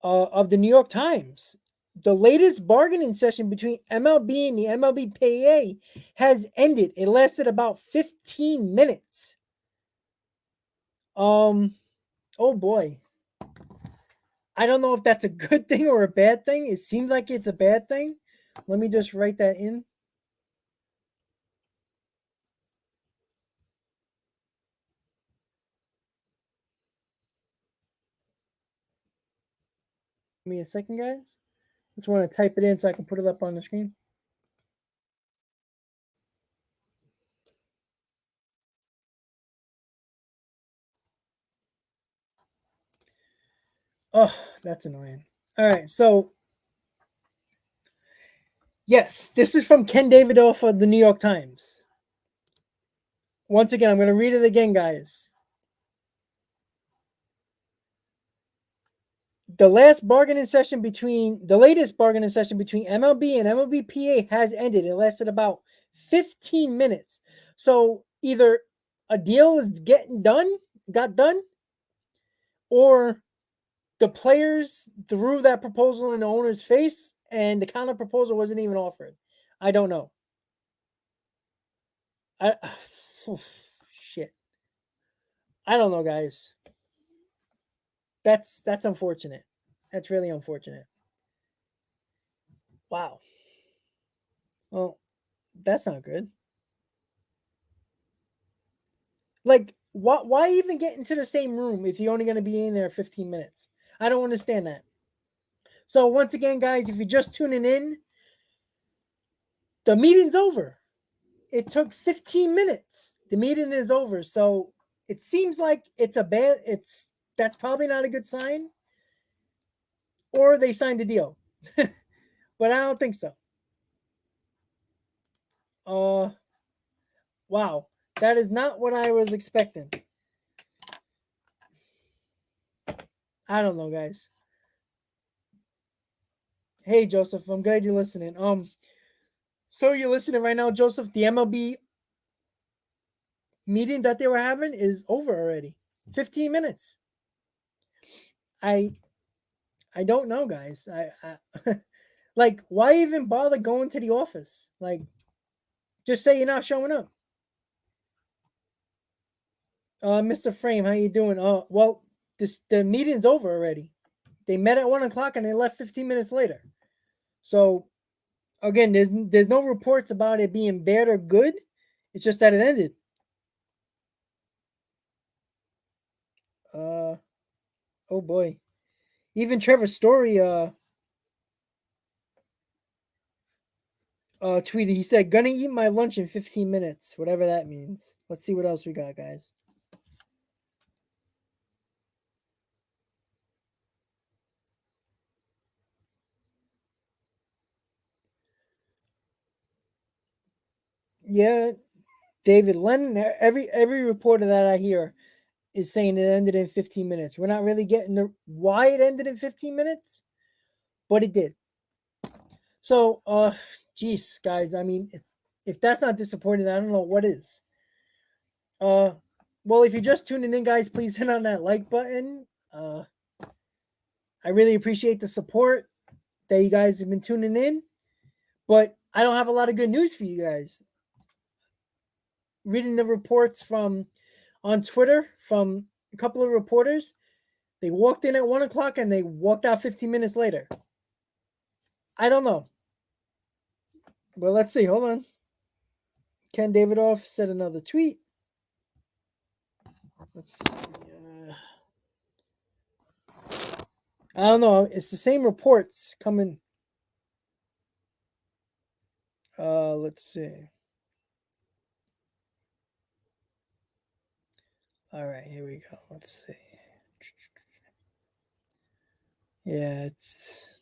of the New York Times. The latest bargaining session between MLB and the MLB PA has ended. It lasted about 15 minutes. Oh boy. I don't know if that's a good thing or a bad thing. It seems like it's a bad thing. Let me just write that in. Give me a second, guys. Just want to type it in so I can put it up on the screen. Oh, that's annoying. All right, so yes, this is from Ken Davidoff of the New York Times. Once again, I'm going to read it again, guys. The latest bargaining session between MLB and MLB PA has ended. It lasted about 15 minutes. So either a deal is got done, or the players threw that proposal in the owner's face and the counter proposal wasn't even offered. I don't know. Shit. I don't know, guys. That's unfortunate. That's really unfortunate. Wow. Well, that's not good. Like, why even get into the same room if you're only going to be in there 15 minutes? I don't understand that. So once again, guys, if you're just tuning in, the meeting's over. It took 15 minutes. The meeting is over. So it seems like that's probably not a good sign. Or they signed a deal. But I don't think so. Wow. That is not what I was expecting. I don't know, guys. Hey, Joseph, I'm glad you're listening. So you're listening right now, Joseph. The MLB meeting that they were having is over already. 15 minutes. I don't know, guys. I like, why even bother going to the office? Like, just say you're not showing up. Mr. Frame, how you doing? Well, the meeting's over already. They met at 1:00 and they left 15 minutes later. So again, there's no reports about it being bad or good. It's just that it ended. Oh boy. Even Trevor Story tweeted. He said, "Gonna eat my lunch in 15 minutes, whatever that means." Let's see what else we got, guys. Yeah, David Lennon. Every reporter that I hear is saying it ended in 15 minutes. We're not really getting the why it ended in 15 minutes, but it did. So, geez, guys. I mean, if that's not disappointing, I don't know what is. Uh, well, if you're just tuning in, guys, please hit on that like button. I really appreciate the support that you guys have been tuning in, but I don't have a lot of good news for you guys. Reading the reports from on Twitter from a couple of reporters, they walked in at 1 o'clock and they walked out 15 minutes later. I don't know. But let's see. Hold on. Ken Davidoff said another tweet. Let's see. I don't know. It's the same reports coming. Let's see. All right, here we go. Let's see. Yeah, it's.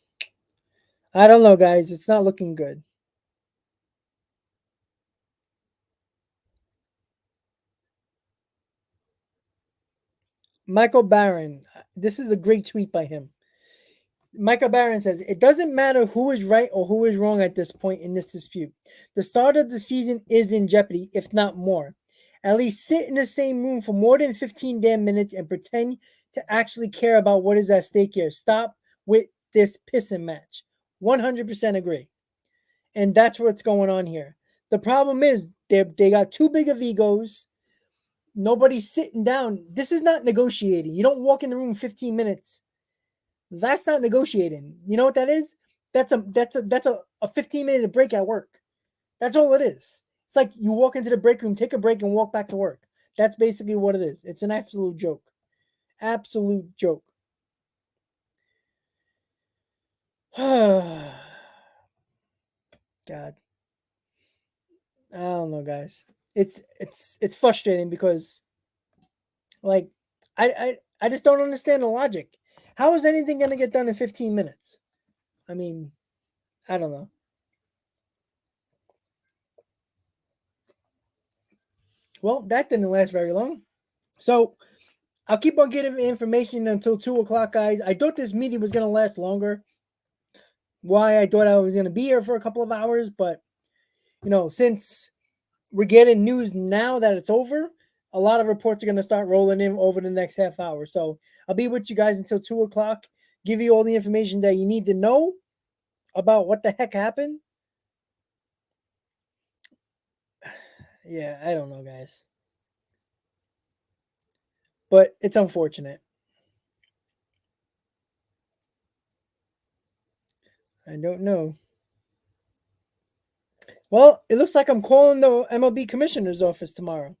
I don't know, guys. It's not looking good. Michael Barron. This is a great tweet by him. Michael Barron says, it doesn't matter who is right or who is wrong at this point in this dispute. The start of the season is in jeopardy, if not more. At least sit in the same room for more than 15 damn minutes and pretend to actually care about what is at stake here. Stop with this pissing match. 100% agree. And that's what's going on here. The problem is they got too big of egos. Nobody's sitting down. This is not negotiating. You don't walk in the room 15 minutes. That's not negotiating. You know what that is? That's a 15-minute break at work. That's all it is. It's like you walk into the break room, take a break, and walk back to work. That's basically what it is. It's an absolute joke. Absolute joke. God. I don't know, guys. It's frustrating because like I just don't understand the logic. How is anything gonna get done in 15 minutes? I mean, I don't know. Well, that didn't last very long. So I'll keep on getting information until 2 o'clock, guys. I thought this meeting was gonna last longer. Why I thought I was gonna be here for a couple of hours, but since we're getting news now that it's over, a lot of reports are gonna start rolling in over the next half hour. So I'll be with you guys until 2 o'clock. Give you all the information that you need to know about what the heck happened. Yeah, I don't know, guys, but it's unfortunate. I don't know. Well, it looks like I'm calling the MLB commissioner's office tomorrow.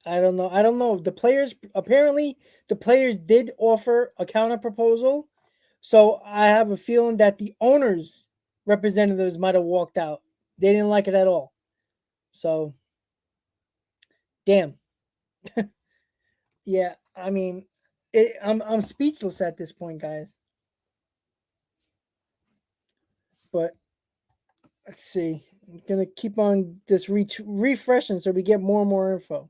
I don't know. I don't know. The players did offer a counter proposal. So I have a feeling that the owners' representatives might have walked out. They didn't like it at all. So, damn. Yeah, I mean, I'm speechless at this point, guys. But let's see. I'm gonna keep on just refreshing so we get more and more info.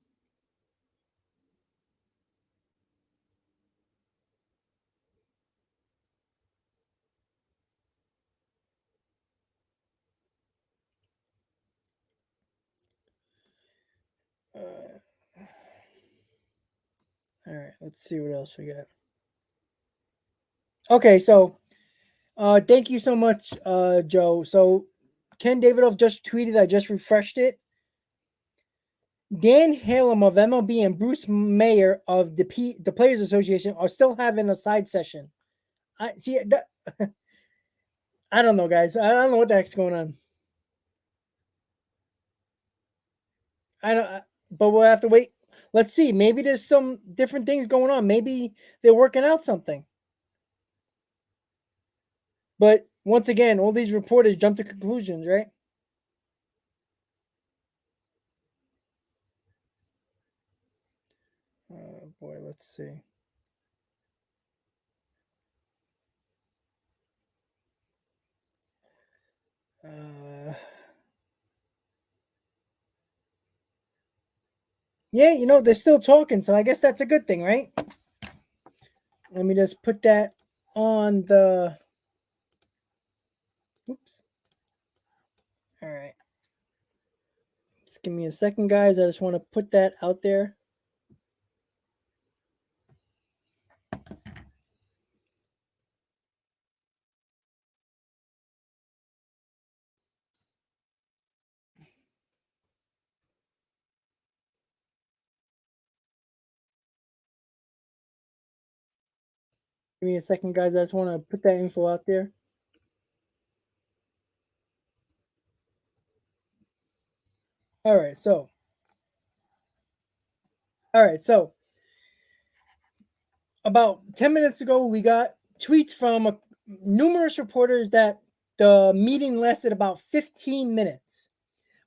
Uh, all right, let's see what else we got. Okay, so thank you so much, Joe. So Ken Davidoff just tweeted. I just refreshed it. Dan Halem of MLB and Bruce Mayer of the Players Association are still having a side session. I see. I don't know, guys. I don't know what the heck's going on. I don't. But we'll have to wait. Let's see. Maybe there's some different things going on. Maybe they're working out something. But Once again, all these reporters jump to conclusions, right? Oh boy, let's see. Yeah, they're still talking, so I guess that's a good thing, right? Let me just put that on the. Oops. All right. Just give me a second, guys. I just want to put that out there. Give me a second, guys. I just want to put that info out there. All right, so about 10 minutes ago, we got tweets from numerous reporters that the meeting lasted about 15 minutes.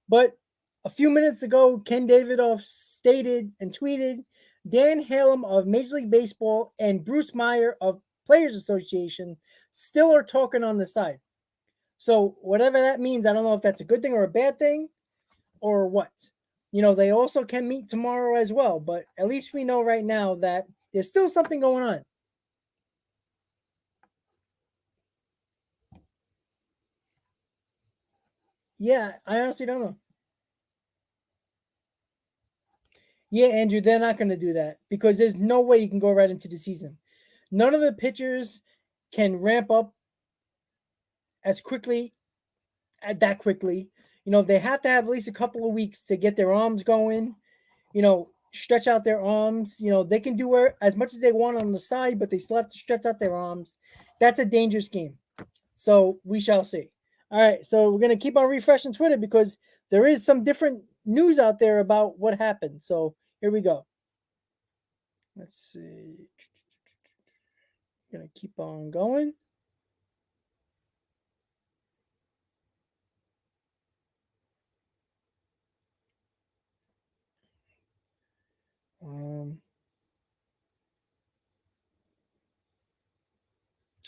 But a few minutes ago, Ken Davidoff stated and tweeted Dan Halem of Major League Baseball and Bruce Meyer of Players Association still are talking on the side. So, whatever that means, I don't know if that's a good thing or a bad thing or what. They also can meet tomorrow as well, but at least we know right now that there's still something going on. Yeah, I honestly don't know. Yeah, Andrew, they're not going to do that because there's no way you can go right into the season. None of the pitchers can ramp up as quickly, that quickly. They have to have at least a couple of weeks to get their arms going, stretch out their arms. They can do as much as they want on the side, but they still have to stretch out their arms. That's a dangerous game. So we shall see. All right, so we're going to keep on refreshing Twitter because there is some different news out there about what happened. So here we go. Let's see. Gonna keep on going.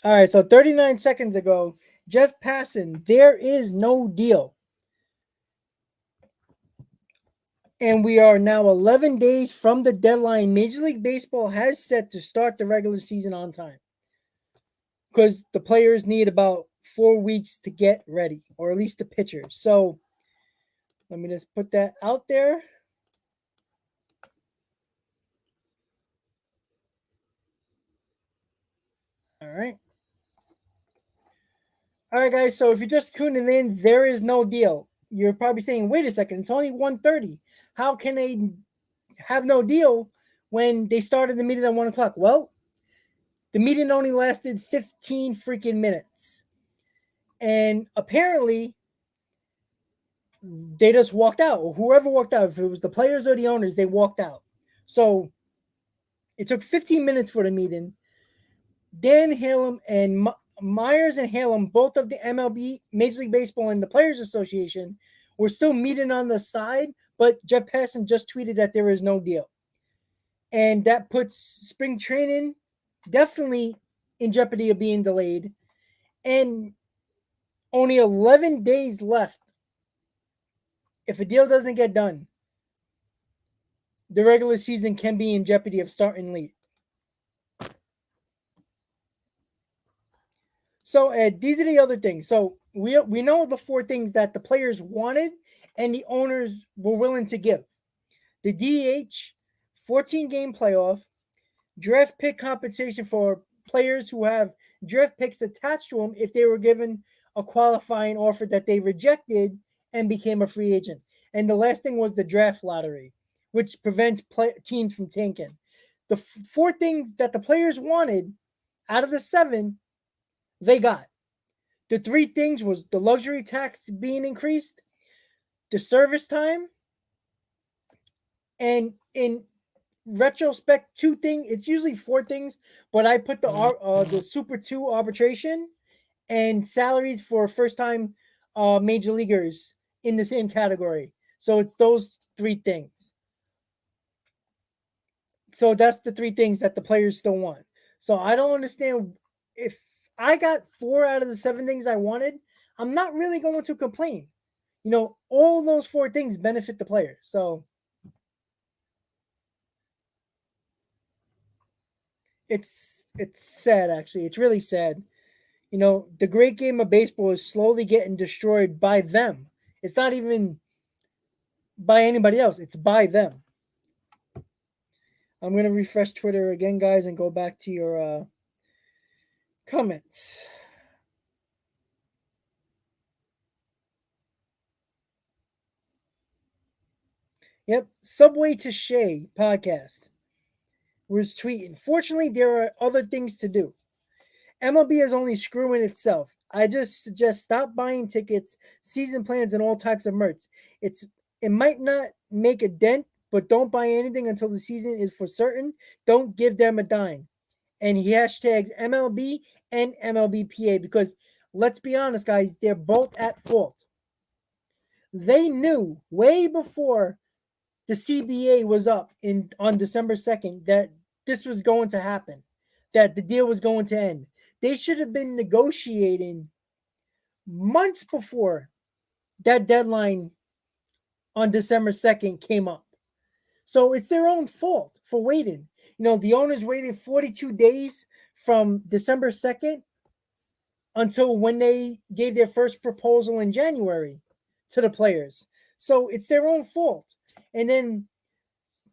All right, so 39 seconds ago, Jeff Passan, there is no deal. And we are now 11 days from the deadline Major League Baseball has set to start the regular season on time. Because the players need about 4 weeks to get ready, or at least the pitchers. So let me just put that out there. All right. All right, guys. So if you're just tuning in, there is no deal. You're probably saying, wait a second, it's only 1:30. How can they have no deal when they started the meeting at 1 o'clock? Well, the meeting only lasted 15 freaking minutes. And apparently, they just walked out. Or whoever walked out, if it was the players or the owners, they walked out. So it took 15 minutes for the meeting. Dan Halem and Myers and Halem, both of the MLB, Major League Baseball, and the Players Association, were still meeting on the side, but Jeff Passan just tweeted that there is no deal. And that puts spring training definitely in jeopardy of being delayed. And only 11 days left. If a deal doesn't get done, the regular season can be in jeopardy of starting late. So, Ed, these are the other things. So we know the 4 things that the players wanted and the owners were willing to give: the DH, 14-game playoff, draft pick compensation for players who have draft picks attached to them if they were given a qualifying offer that they rejected and became a free agent. And the last thing was the draft lottery, which prevents teams from tanking. The 4 things that the players wanted out of the 7, they got. The 3 things was the luxury tax being increased, the service time, and in retrospect, 2 things. It's usually 4 things, but I put the Super 2 arbitration and salaries for first-time major leaguers in the same category. So it's those three things. So that's the three things that the players still want. So I don't understand if I got 4 out of the 7 things I wanted, I'm not really going to complain. All those 4 things benefit the players. So it's sad, actually. It's really sad. The great game of baseball is slowly getting destroyed by them. It's not even by anybody else. It's by them. I'm going to refresh Twitter again, guys, and go back to your comments. Yep. Subway to Shea podcast was tweeting. Fortunately, there are other things to do. MLB is only screwing itself. I just suggest stop buying tickets, season plans, and all types of merch. It might not make a dent, but don't buy anything until the season is for certain. Don't give them a dime. And he hashtags MLB and MLB PA because let's be honest, guys, they're both at fault. They knew way before the CBA was up on December 2nd that this was going to happen, that the deal was going to end. They should have been negotiating months before that deadline on December 2nd came up. So it's their own fault for waiting. The owners waited 42 days from December 2nd until when they gave their first proposal in January to the players. So it's their own fault. And then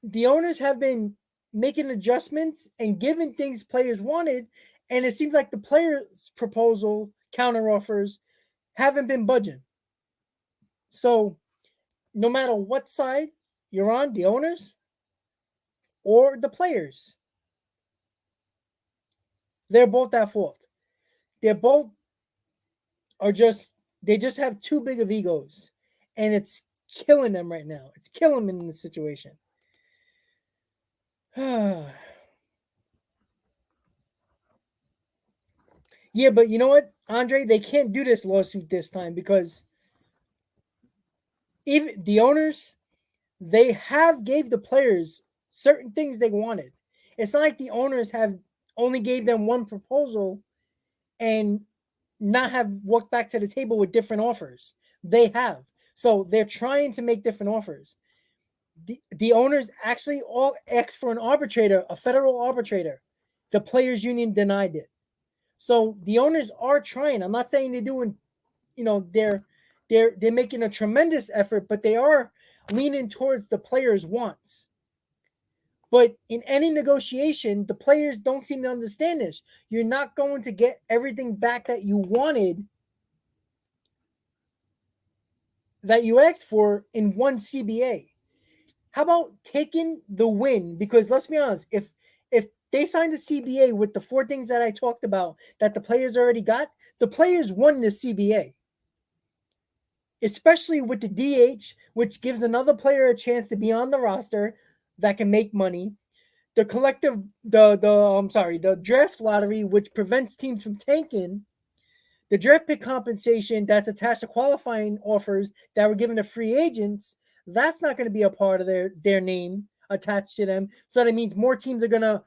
the owners have been making adjustments and giving things players wanted, and it seems like the players' proposal counteroffers haven't been budging. So no matter what side you're on, the owners or the players, they're both at fault. They're both they just have too big of egos, and it's killing them right now. It's killing them in this situation. Yeah, but you know what, Andre? They can't do this lawsuit this time because even the owners, they have gave the players certain things they wanted. It's not like the owners have only gave them one proposal and not have walked back to the table with different offers. They have. So they're trying to make different offers. The owners actually all asked for an arbitrator, a federal arbitrator. The players union denied it. So the owners are trying. I'm not saying they're doing, they're making a tremendous effort, but they are leaning towards the players' wants. But in any negotiation, the players don't seem to understand this. You're not going to get everything back that you wanted, that you asked for in one CBA. How about taking the win? Because let's be honest, if they signed the CBA with the 4 things that I talked about that the players already got, the players won the CBA. Especially with the DH, which gives another player a chance to be on the roster that can make money. The the draft lottery, which prevents teams from tanking. The draft pick compensation that's attached to qualifying offers that were given to free agents, that's not going to be a part of their name attached to them. So that means more teams are going to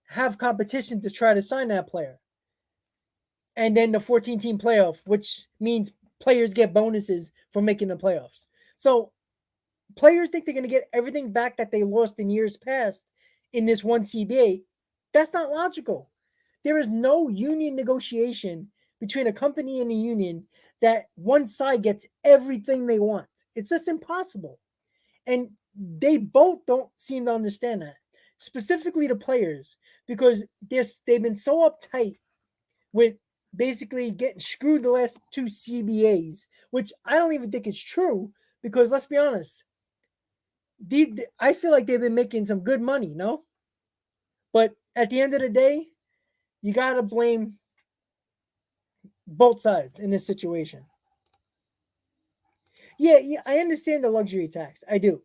have competition to try to sign that player. And then the 14-team playoff, which means players get bonuses for making the playoffs. So players think they're going to get everything back that they lost in years past in this one CBA. That's not logical. There is no union negotiation between a company and a union that one side gets everything they want. It's just impossible. And they both don't seem to understand that, specifically the players, because they've been so uptight with basically getting screwed the last 2 CBAs, which I don't even think is true because let's be honest, I feel like they've been making some good money, no? But at the end of the day, you got to blame both sides in this situation. Yeah, I understand the luxury tax. I do.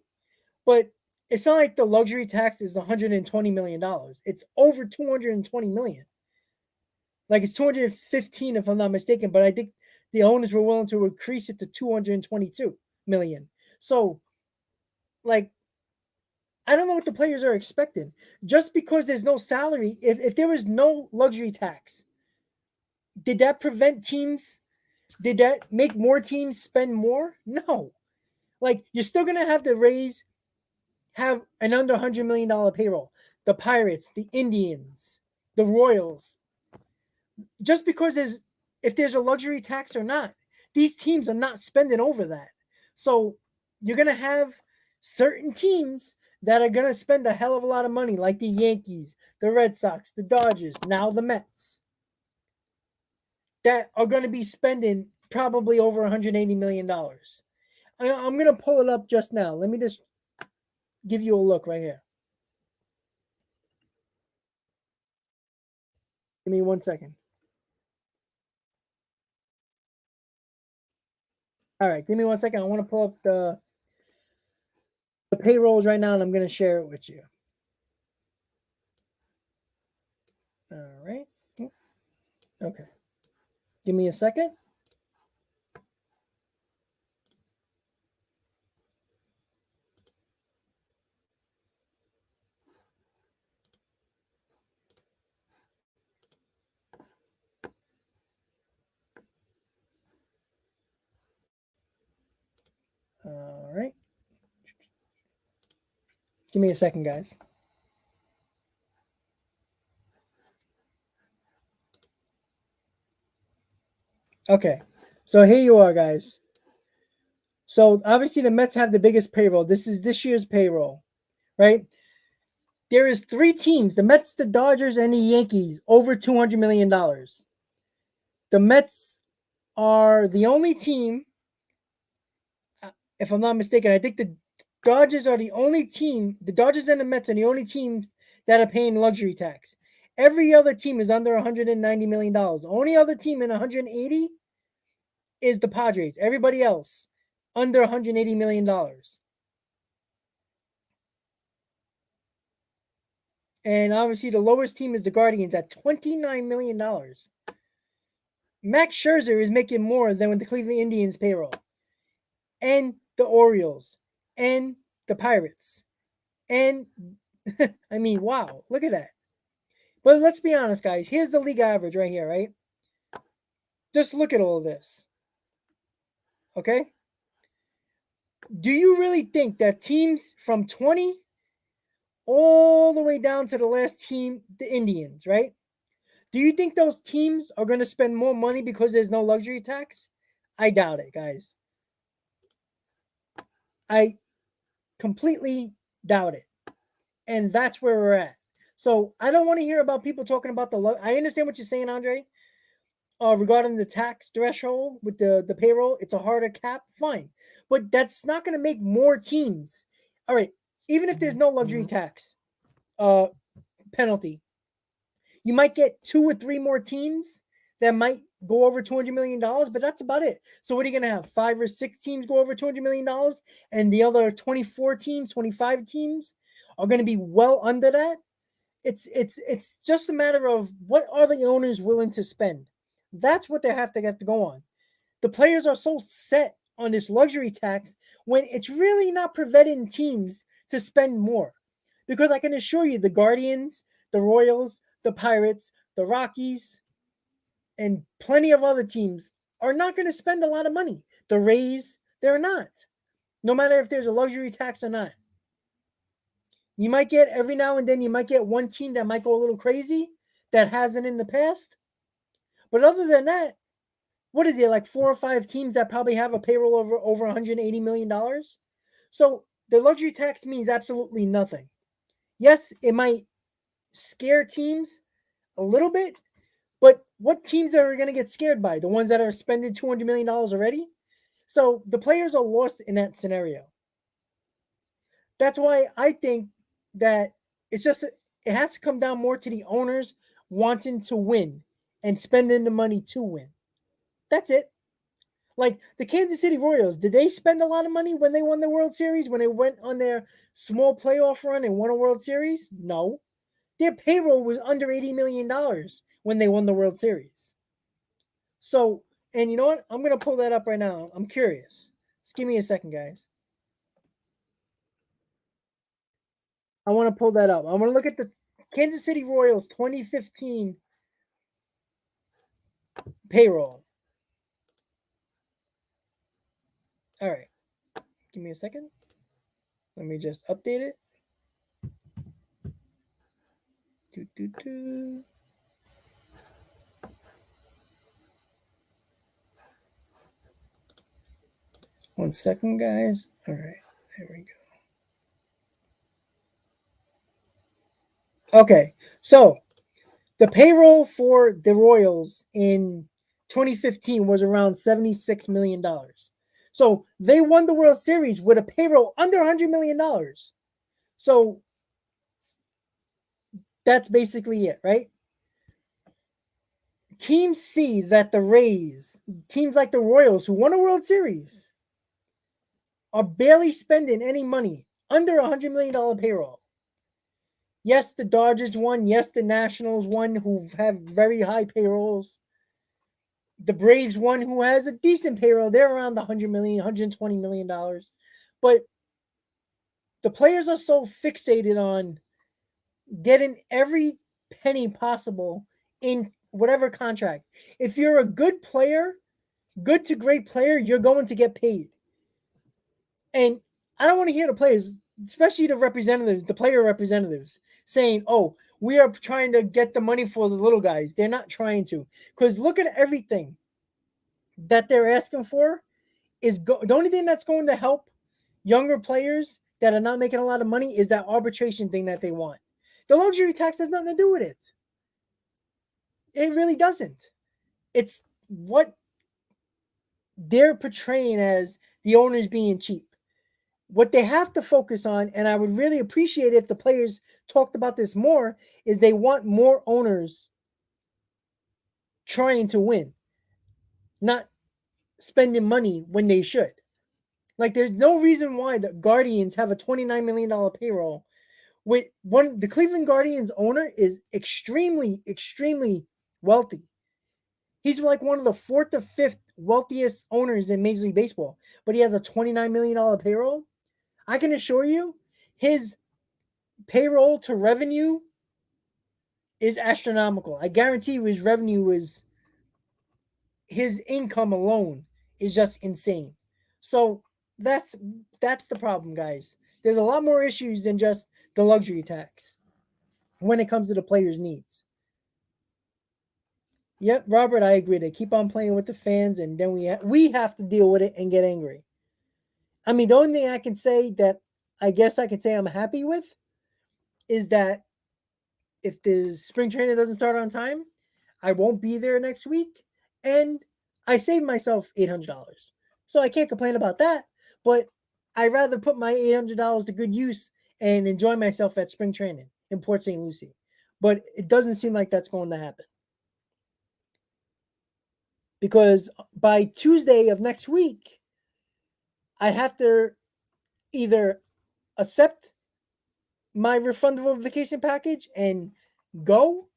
But it's not like the luxury tax is $120 million. It's over $220 million. Like it's 215 if I'm not mistaken, but I think the owners were willing to increase it to 222 million. So, like, I don't know what the players are expecting. Just because there's no salary, if there was no luxury tax, did that prevent teams? Did that make more teams spend more? No. Like, you're still gonna have the Rays have an under $100 million payroll. The Pirates, the Indians, the Royals. Just because if there's a luxury tax or not, these teams are not spending over that. So you're gonna have certain teams that are gonna spend a hell of a lot of money, like the Yankees, the Red Sox, the Dodgers, now the Mets, that are gonna be spending probably over $180 million. I'm gonna pull it up just now. Let me just give you a look right here. Give me 1 second. All right, give me 1 second. I want to pull up the payrolls right now, and I'm going to share it with you. All right. Okay. Give me a second. All right. Give me a second, guys. Okay. So here you are, guys. So obviously the Mets have the biggest payroll. This is this year's payroll, right? There is 3 teams, the Mets, the Dodgers, and the Yankees, over $200 million. The Mets are the only team, if I'm not mistaken, I think the Dodgers are the only team, the Dodgers and the Mets are the only teams that are paying luxury tax. Every other team is under $190 million. The only other team in 180 is the Padres. Everybody else under $180 million. And obviously the lowest team is the Guardians at $29 million. Max Scherzer is making more than with the Cleveland Indians payroll. And the Orioles. And the Pirates. And I mean, wow, look at that. But let's be honest, guys. Here's the league average right here, right? Just look at all of this. Okay? Do you really think that teams from 20 all the way down to the last team, the Indians, right? Do you think those teams are going to spend more money because there's no luxury tax? I doubt it, guys. I completely doubt it. And that's where we're at. So I don't want to hear about people talking about I understand what you're saying, Andre, regarding the tax threshold with the payroll. It's a harder cap, fine. But that's not going to make more teams. All right, even if there's no luxury tax penalty, you might get 2 or 3 more teams that might go over $200 million, but that's about it. So what are you going to have? 5 or 6 teams go over $200 million, and the other 24 teams, 25 teams are going to be well under that? It's just a matter of what are the owners willing to spend. That's what they have to go on. The players are so set on this luxury tax when it's really not preventing teams to spend more. Because I can assure you, the Guardians, the Royals, the Pirates, the Rockies, and plenty of other teams are not going to spend a lot of money. The Rays, they're not. No matter if there's a luxury tax or not. You might get every now and then, you might get one team that might go a little crazy that hasn't in the past. But other than that, what is it, like 4 or 5 teams that probably have a payroll over $180 million? So the luxury tax means absolutely nothing. Yes, it might scare teams a little bit, but what teams are going to get scared by? The ones that are spending $200 million already? So the players are lost in that scenario. That's why I think that it has to come down more to the owners wanting to win and spending the money to win. That's it. Like the Kansas City Royals, did they spend a lot of money when they won the World Series? When they went on their small playoff run and won a World Series? No. their payroll was under $80 million when they won the World Series. So, and you know what? I'm going to pull that up right now. I'm curious. Just give me a second, guys. I want to pull that up. I want to look at the Kansas City Royals 2015 payroll. All right. Give me a second. Let me just update it. One second, guys. All right. There we go. Okay. So the payroll for the Royals in 2015 was around $76 million. So they won the World Series with a payroll under $100 million. So that's basically it, right? Teams see that the Rays, teams like the Royals who won a World Series, are barely spending any money under $100 million payroll. Yes, the Dodgers won. Yes, the Nationals won, who have very high payrolls. The Braves won, who has a decent payroll. They're around the $100 million, $120 million. But the players are so fixated on getting every penny possible in whatever contract. If you're a good player, good to great player, you're going to get paid. And I don't want to hear the players, especially the representatives, the player representatives, saying, oh, we are trying to get the money for the little guys. They're not trying to. Because look at everything that they're asking for is the only thing that's going to help younger players that are not making a lot of money is that arbitration thing that they want. The luxury tax has nothing to do with it. It really doesn't. It's what they're portraying as the owners being cheap. What they have to focus on, and I would really appreciate if the players talked about this more, is they want more owners trying to win, not spending money when they should. Like, there's no reason why the Guardians have a $29 million payroll. With the Cleveland Guardians owner is extremely, extremely wealthy. He's like one of the 4th or 5th wealthiest owners in Major League Baseball, but he has a $29 million payroll. I can assure you, his payroll to revenue is astronomical. I guarantee you his revenue is, his income alone is just insane. So that's the problem, guys. There's a lot more issues than just the luxury tax when it comes to the players' needs. Yep, Robert, I agree. They keep on playing with the fans, and then we have to deal with it and get angry. I mean, the only thing I can say that I guess I can say I'm happy with is that if the spring training doesn't start on time, I won't be there next week, and I saved myself $800. So I can't complain about that, but I'd rather put my $800 to good use and enjoy myself at spring training in Port St. Lucie. But it doesn't seem like that's going to happen. Because by Tuesday of next week, I have to either accept my refundable vacation package and go,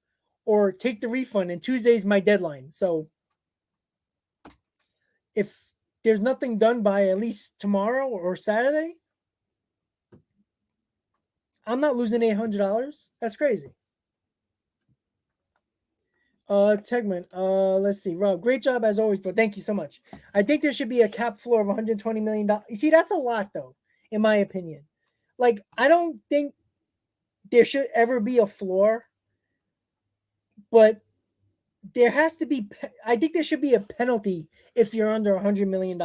or take the refund, and Tuesday's my deadline. So if there's nothing done by at least tomorrow or Saturday, I'm not losing $800. That's crazy. Tegman, let's see. Rob, great job as always, but thank you so much. I think there should be a cap floor of $120 million. You see, that's a lot, though, in my opinion. Like, I don't think there should ever be a floor, but there has to be, I think there should be a penalty if you're under $100 million.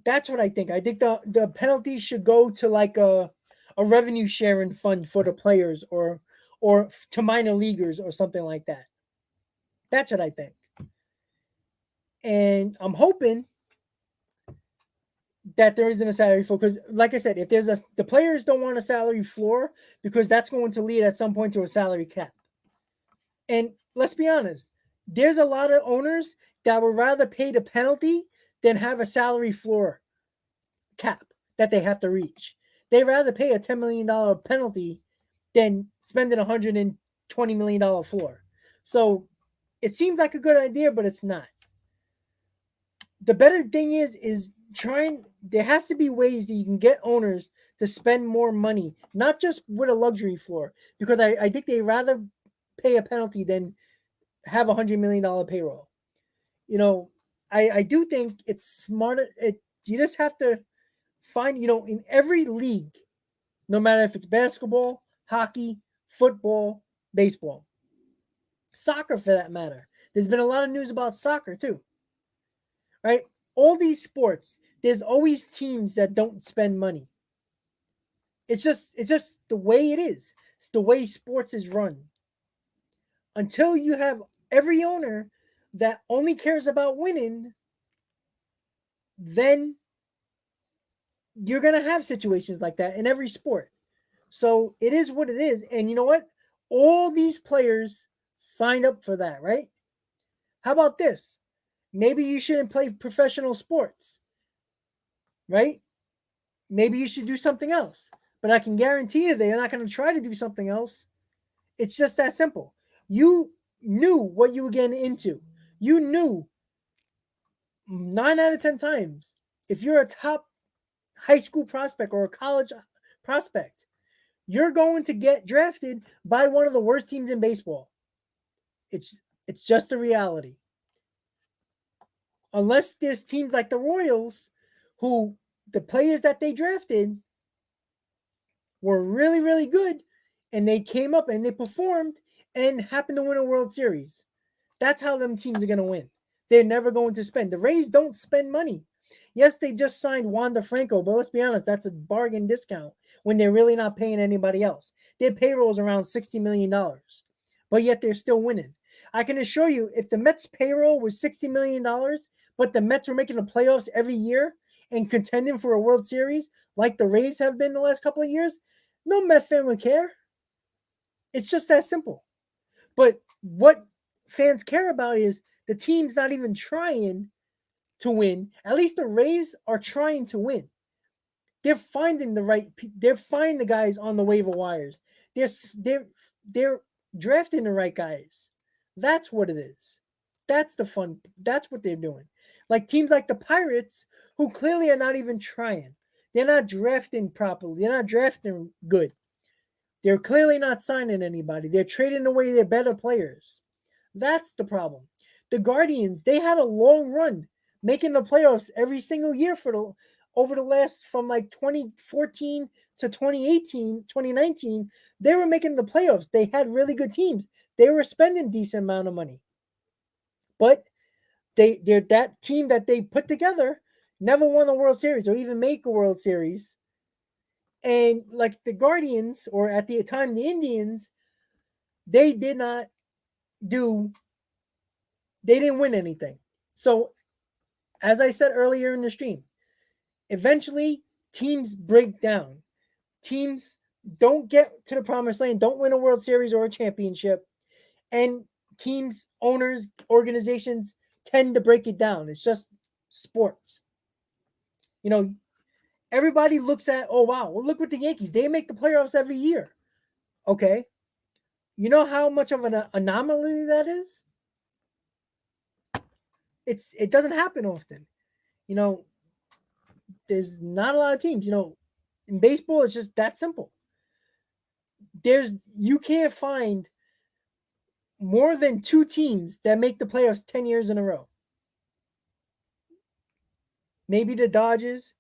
That's what I think. I think the penalty should go to like a revenue sharing fund for the players, or to minor leaguers or something like that. That's what I think. And I'm hoping that there isn't a salary floor, because like I said, if the players don't want a salary floor, because that's going to lead at some point to a salary cap. And let's be honest, there's a lot of owners that would rather pay the penalty than have a salary floor cap that they have to reach. They'd rather pay a $10 million penalty than spending $120 million floor. So it seems like a good idea, but it's not. The better thing is trying. There has to be ways that you can get owners to spend more money, not just with a luxury floor, because I think they rather pay a penalty than have $100 million payroll. I do think it's smarter. You just have to find, in every league, no matter if it's basketball, hockey, football, baseball, soccer for that matter. There's been a lot of news about soccer too, right? All these sports, there's always teams that don't spend money. It's just the way it is. It's the way sports is run. Until you have every owner that only cares about winning, then you're going to have situations like that in every sport. So it is what it is. And you know what? All these players signed up for that, right? How about this? Maybe you shouldn't play professional sports, right? Maybe you should do something else. But I can guarantee you they're not going to try to do something else. It's just that simple. You knew what you were getting into. You knew 9 out of 10 times, if you're a top high school prospect or a college prospect, you're going to get drafted by one of the worst teams in baseball. It's just a reality. Unless there's teams like the Royals, who the players that they drafted were really, really good, and they came up and they performed and happened to win a World Series. That's how them teams are going to win. They're never going to spend. The Rays don't spend money. Yes, they just signed Wander Franco, but let's be honest, that's a bargain discount when they're really not paying anybody else. Their payroll is around $60 million, but yet they're still winning. I can assure you, if the Mets' payroll was $60 million, but the Mets were making the playoffs every year and contending for a World Series like the Rays have been the last couple of years, no Met fan would care. It's just that simple. But what fans care about is the team's not even trying to win. At least the Rays are trying to win. They're finding they're finding the guys on the waiver wires. They're drafting the right guys. That's what it is. That's the fun. That's what they're doing. Like teams like the Pirates, who clearly are not even trying. They're not drafting properly. They're not drafting good. They're clearly not signing anybody. They're trading away their better players. That's the problem. The Guardians, they had a long run making the playoffs every single year over the last, from like 2014 to 2018, 2019, they were making the playoffs. They had really good teams. They were spending decent amount of money. But they're that team that they put together never won a World Series or even make a World Series. And like the Guardians, or at the time the Indians, they didn't win anything. So as I said earlier in the stream, eventually teams break down. Teams don't get to the promised land, don't win a World Series or a championship, and teams, owners, organizations tend to break it down. It's just sports. Everybody looks at, oh wow, well, look with the Yankees. They make the playoffs every year. Okay. You know how much of an anomaly that is? It doesn't happen often. There's not a lot of teams. In baseball, it's just that simple. You can't find more than 2 teams that make the playoffs 10 years in a row. Maybe the Dodgers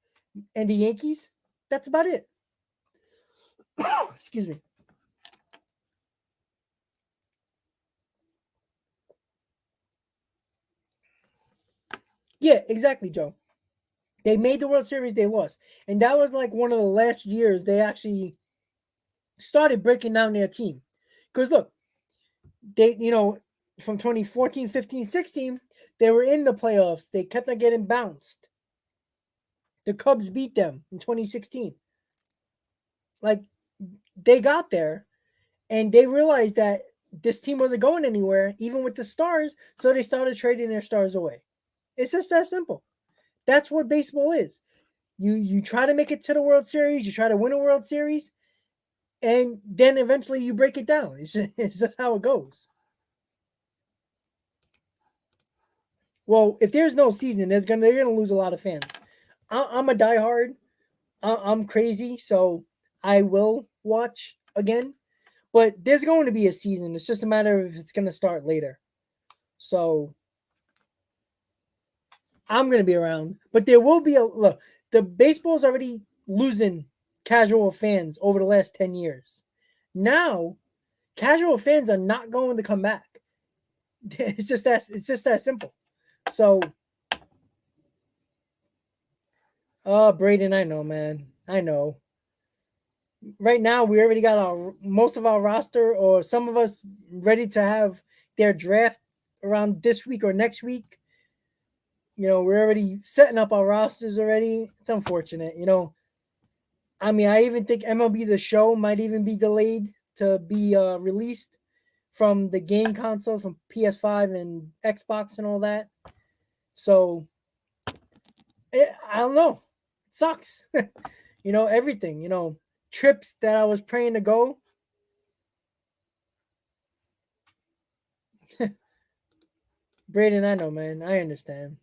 and the Yankees. That's about it. Excuse me. Yeah, exactly, Joe. They made the World Series, they lost. And that was like one of the last years they actually started breaking down their team. Because look, they, from 2014, 15, 16, they were in the playoffs. They kept on getting bounced. The Cubs beat them in 2016. Like, they got there and they realized that this team wasn't going anywhere, even with the stars. So they started trading their stars away. It's just that simple. That's what baseball is. You try to make it to the World Series. You try to win a World Series. and then eventually you break it down. It's just how it goes. Well, if there's no season, they're gonna lose a lot of fans. I'm a diehard. I'm crazy, so I will watch again. But there's going to be a season. It's just a matter of if it's gonna start later. So I'm gonna be around, but there will be a look. The baseball's already losing casual fans over the last 10 years. Now, casual fans are not going to come back. It's just that simple. So, Braden, I know, man. I know. Right now, we already got our most of our roster, or some of us, ready to have their draft around this week or next week. We're already setting up our rosters already. It's unfortunate. I mean, I even think MLB The Show might even be delayed to be released from the game console, from PS5 and Xbox and all that. So, I don't know. It sucks. Everything. Trips that I was praying to go. Braden, I know, man. I understand.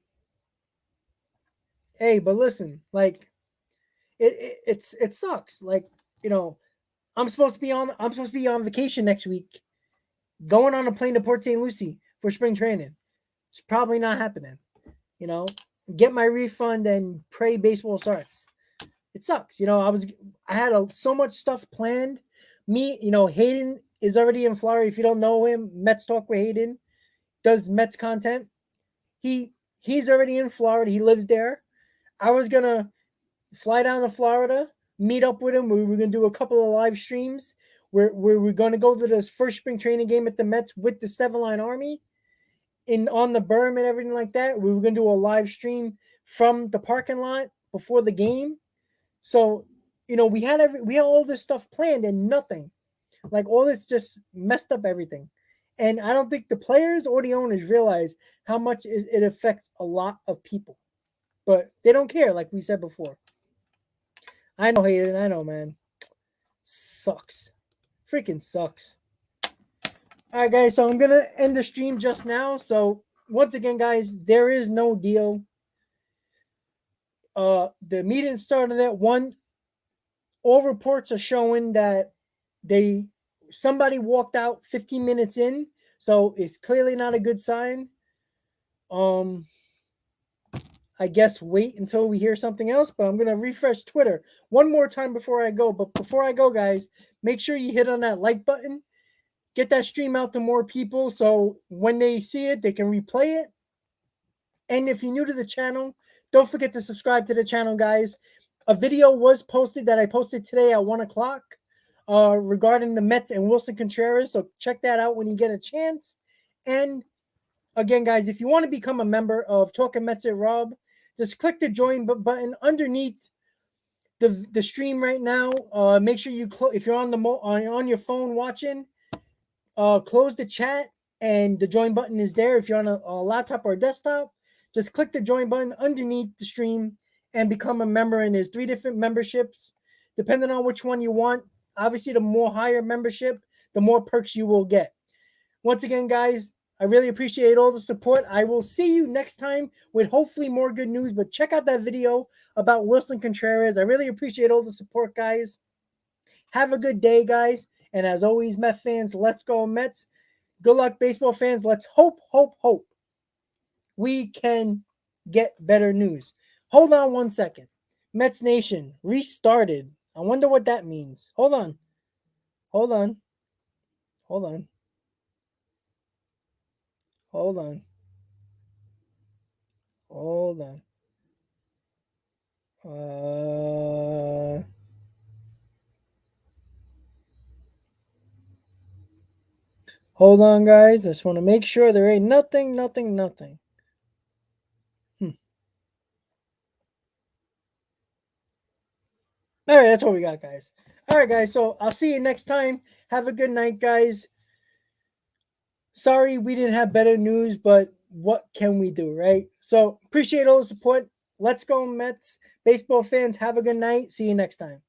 Hey, but listen, like it sucks. Like, you know, I'm supposed to be on vacation next week, going on a plane to Port St. Lucie for spring training. It's probably not happening. You know, get my refund and pray baseball starts. It sucks. I had so much stuff planned. Hayden is already in Florida. If you don't know him, Mets Talk with Hayden does Mets content. He's already in Florida. He lives there. I was gonna fly down to Florida, meet up with him. We were gonna do a couple of live streams. We're gonna go to this first spring training game at the Mets with the Seven Line Army in on the berm and everything like that. We were gonna do a live stream from the parking lot before the game. So, we had all this stuff planned and nothing. Like, all this just messed up everything. And I don't think the players or the owners realize how much it affects a lot of people. But they don't care, like we said before. I know, Hayden. I know, man. Sucks. Freaking sucks. All right, guys. So I'm going to end the stream just now. So, once again, guys, there is no deal. The meeting started at 1. All reports are showing that somebody walked out 15 minutes in. So, it's clearly not a good sign. I guess wait until we hear something else, but I'm going to refresh Twitter one more time before I go. But before I go, guys, make sure you hit on that like button. Get that stream out to more people so when they see it, they can replay it. And if you're new to the channel, don't forget to subscribe to the channel, guys. A video was posted that I posted today at 1 o'clock regarding the Mets and Wilson Contreras. So check that out when you get a chance. And again, guys, if you want to become a member of Talking Mets at Rob, just click the join button underneath the stream right now. Make sure you if you're on your phone watching, close the chat and the join button is there. If you're on a laptop or a desktop, just click the join button underneath the stream and become a member. And there's 3 different memberships, depending on which one you want. Obviously, the more higher membership, the more perks you will get. Once again, guys, I really appreciate all the support. I will see you next time with hopefully more good news. But check out that video about Wilson Contreras. I really appreciate all the support, guys. Have a good day, guys. And as always, Met fans, let's go Mets. Good luck, baseball fans. Let's hope we can get better news. Hold on one second. Mets Nation restarted. I wonder what that means. Hold on. Hold on. Hold on. Hold on. Hold on. Hold on, guys. I just want to make sure there ain't nothing. All right, that's what we got, guys. All right, guys. So I'll see you next time. Have a good night, guys. Sorry we didn't have better news, but what can we do, right? So appreciate all the support. Let's go, Mets. Baseball fans, have a good night. See you next time.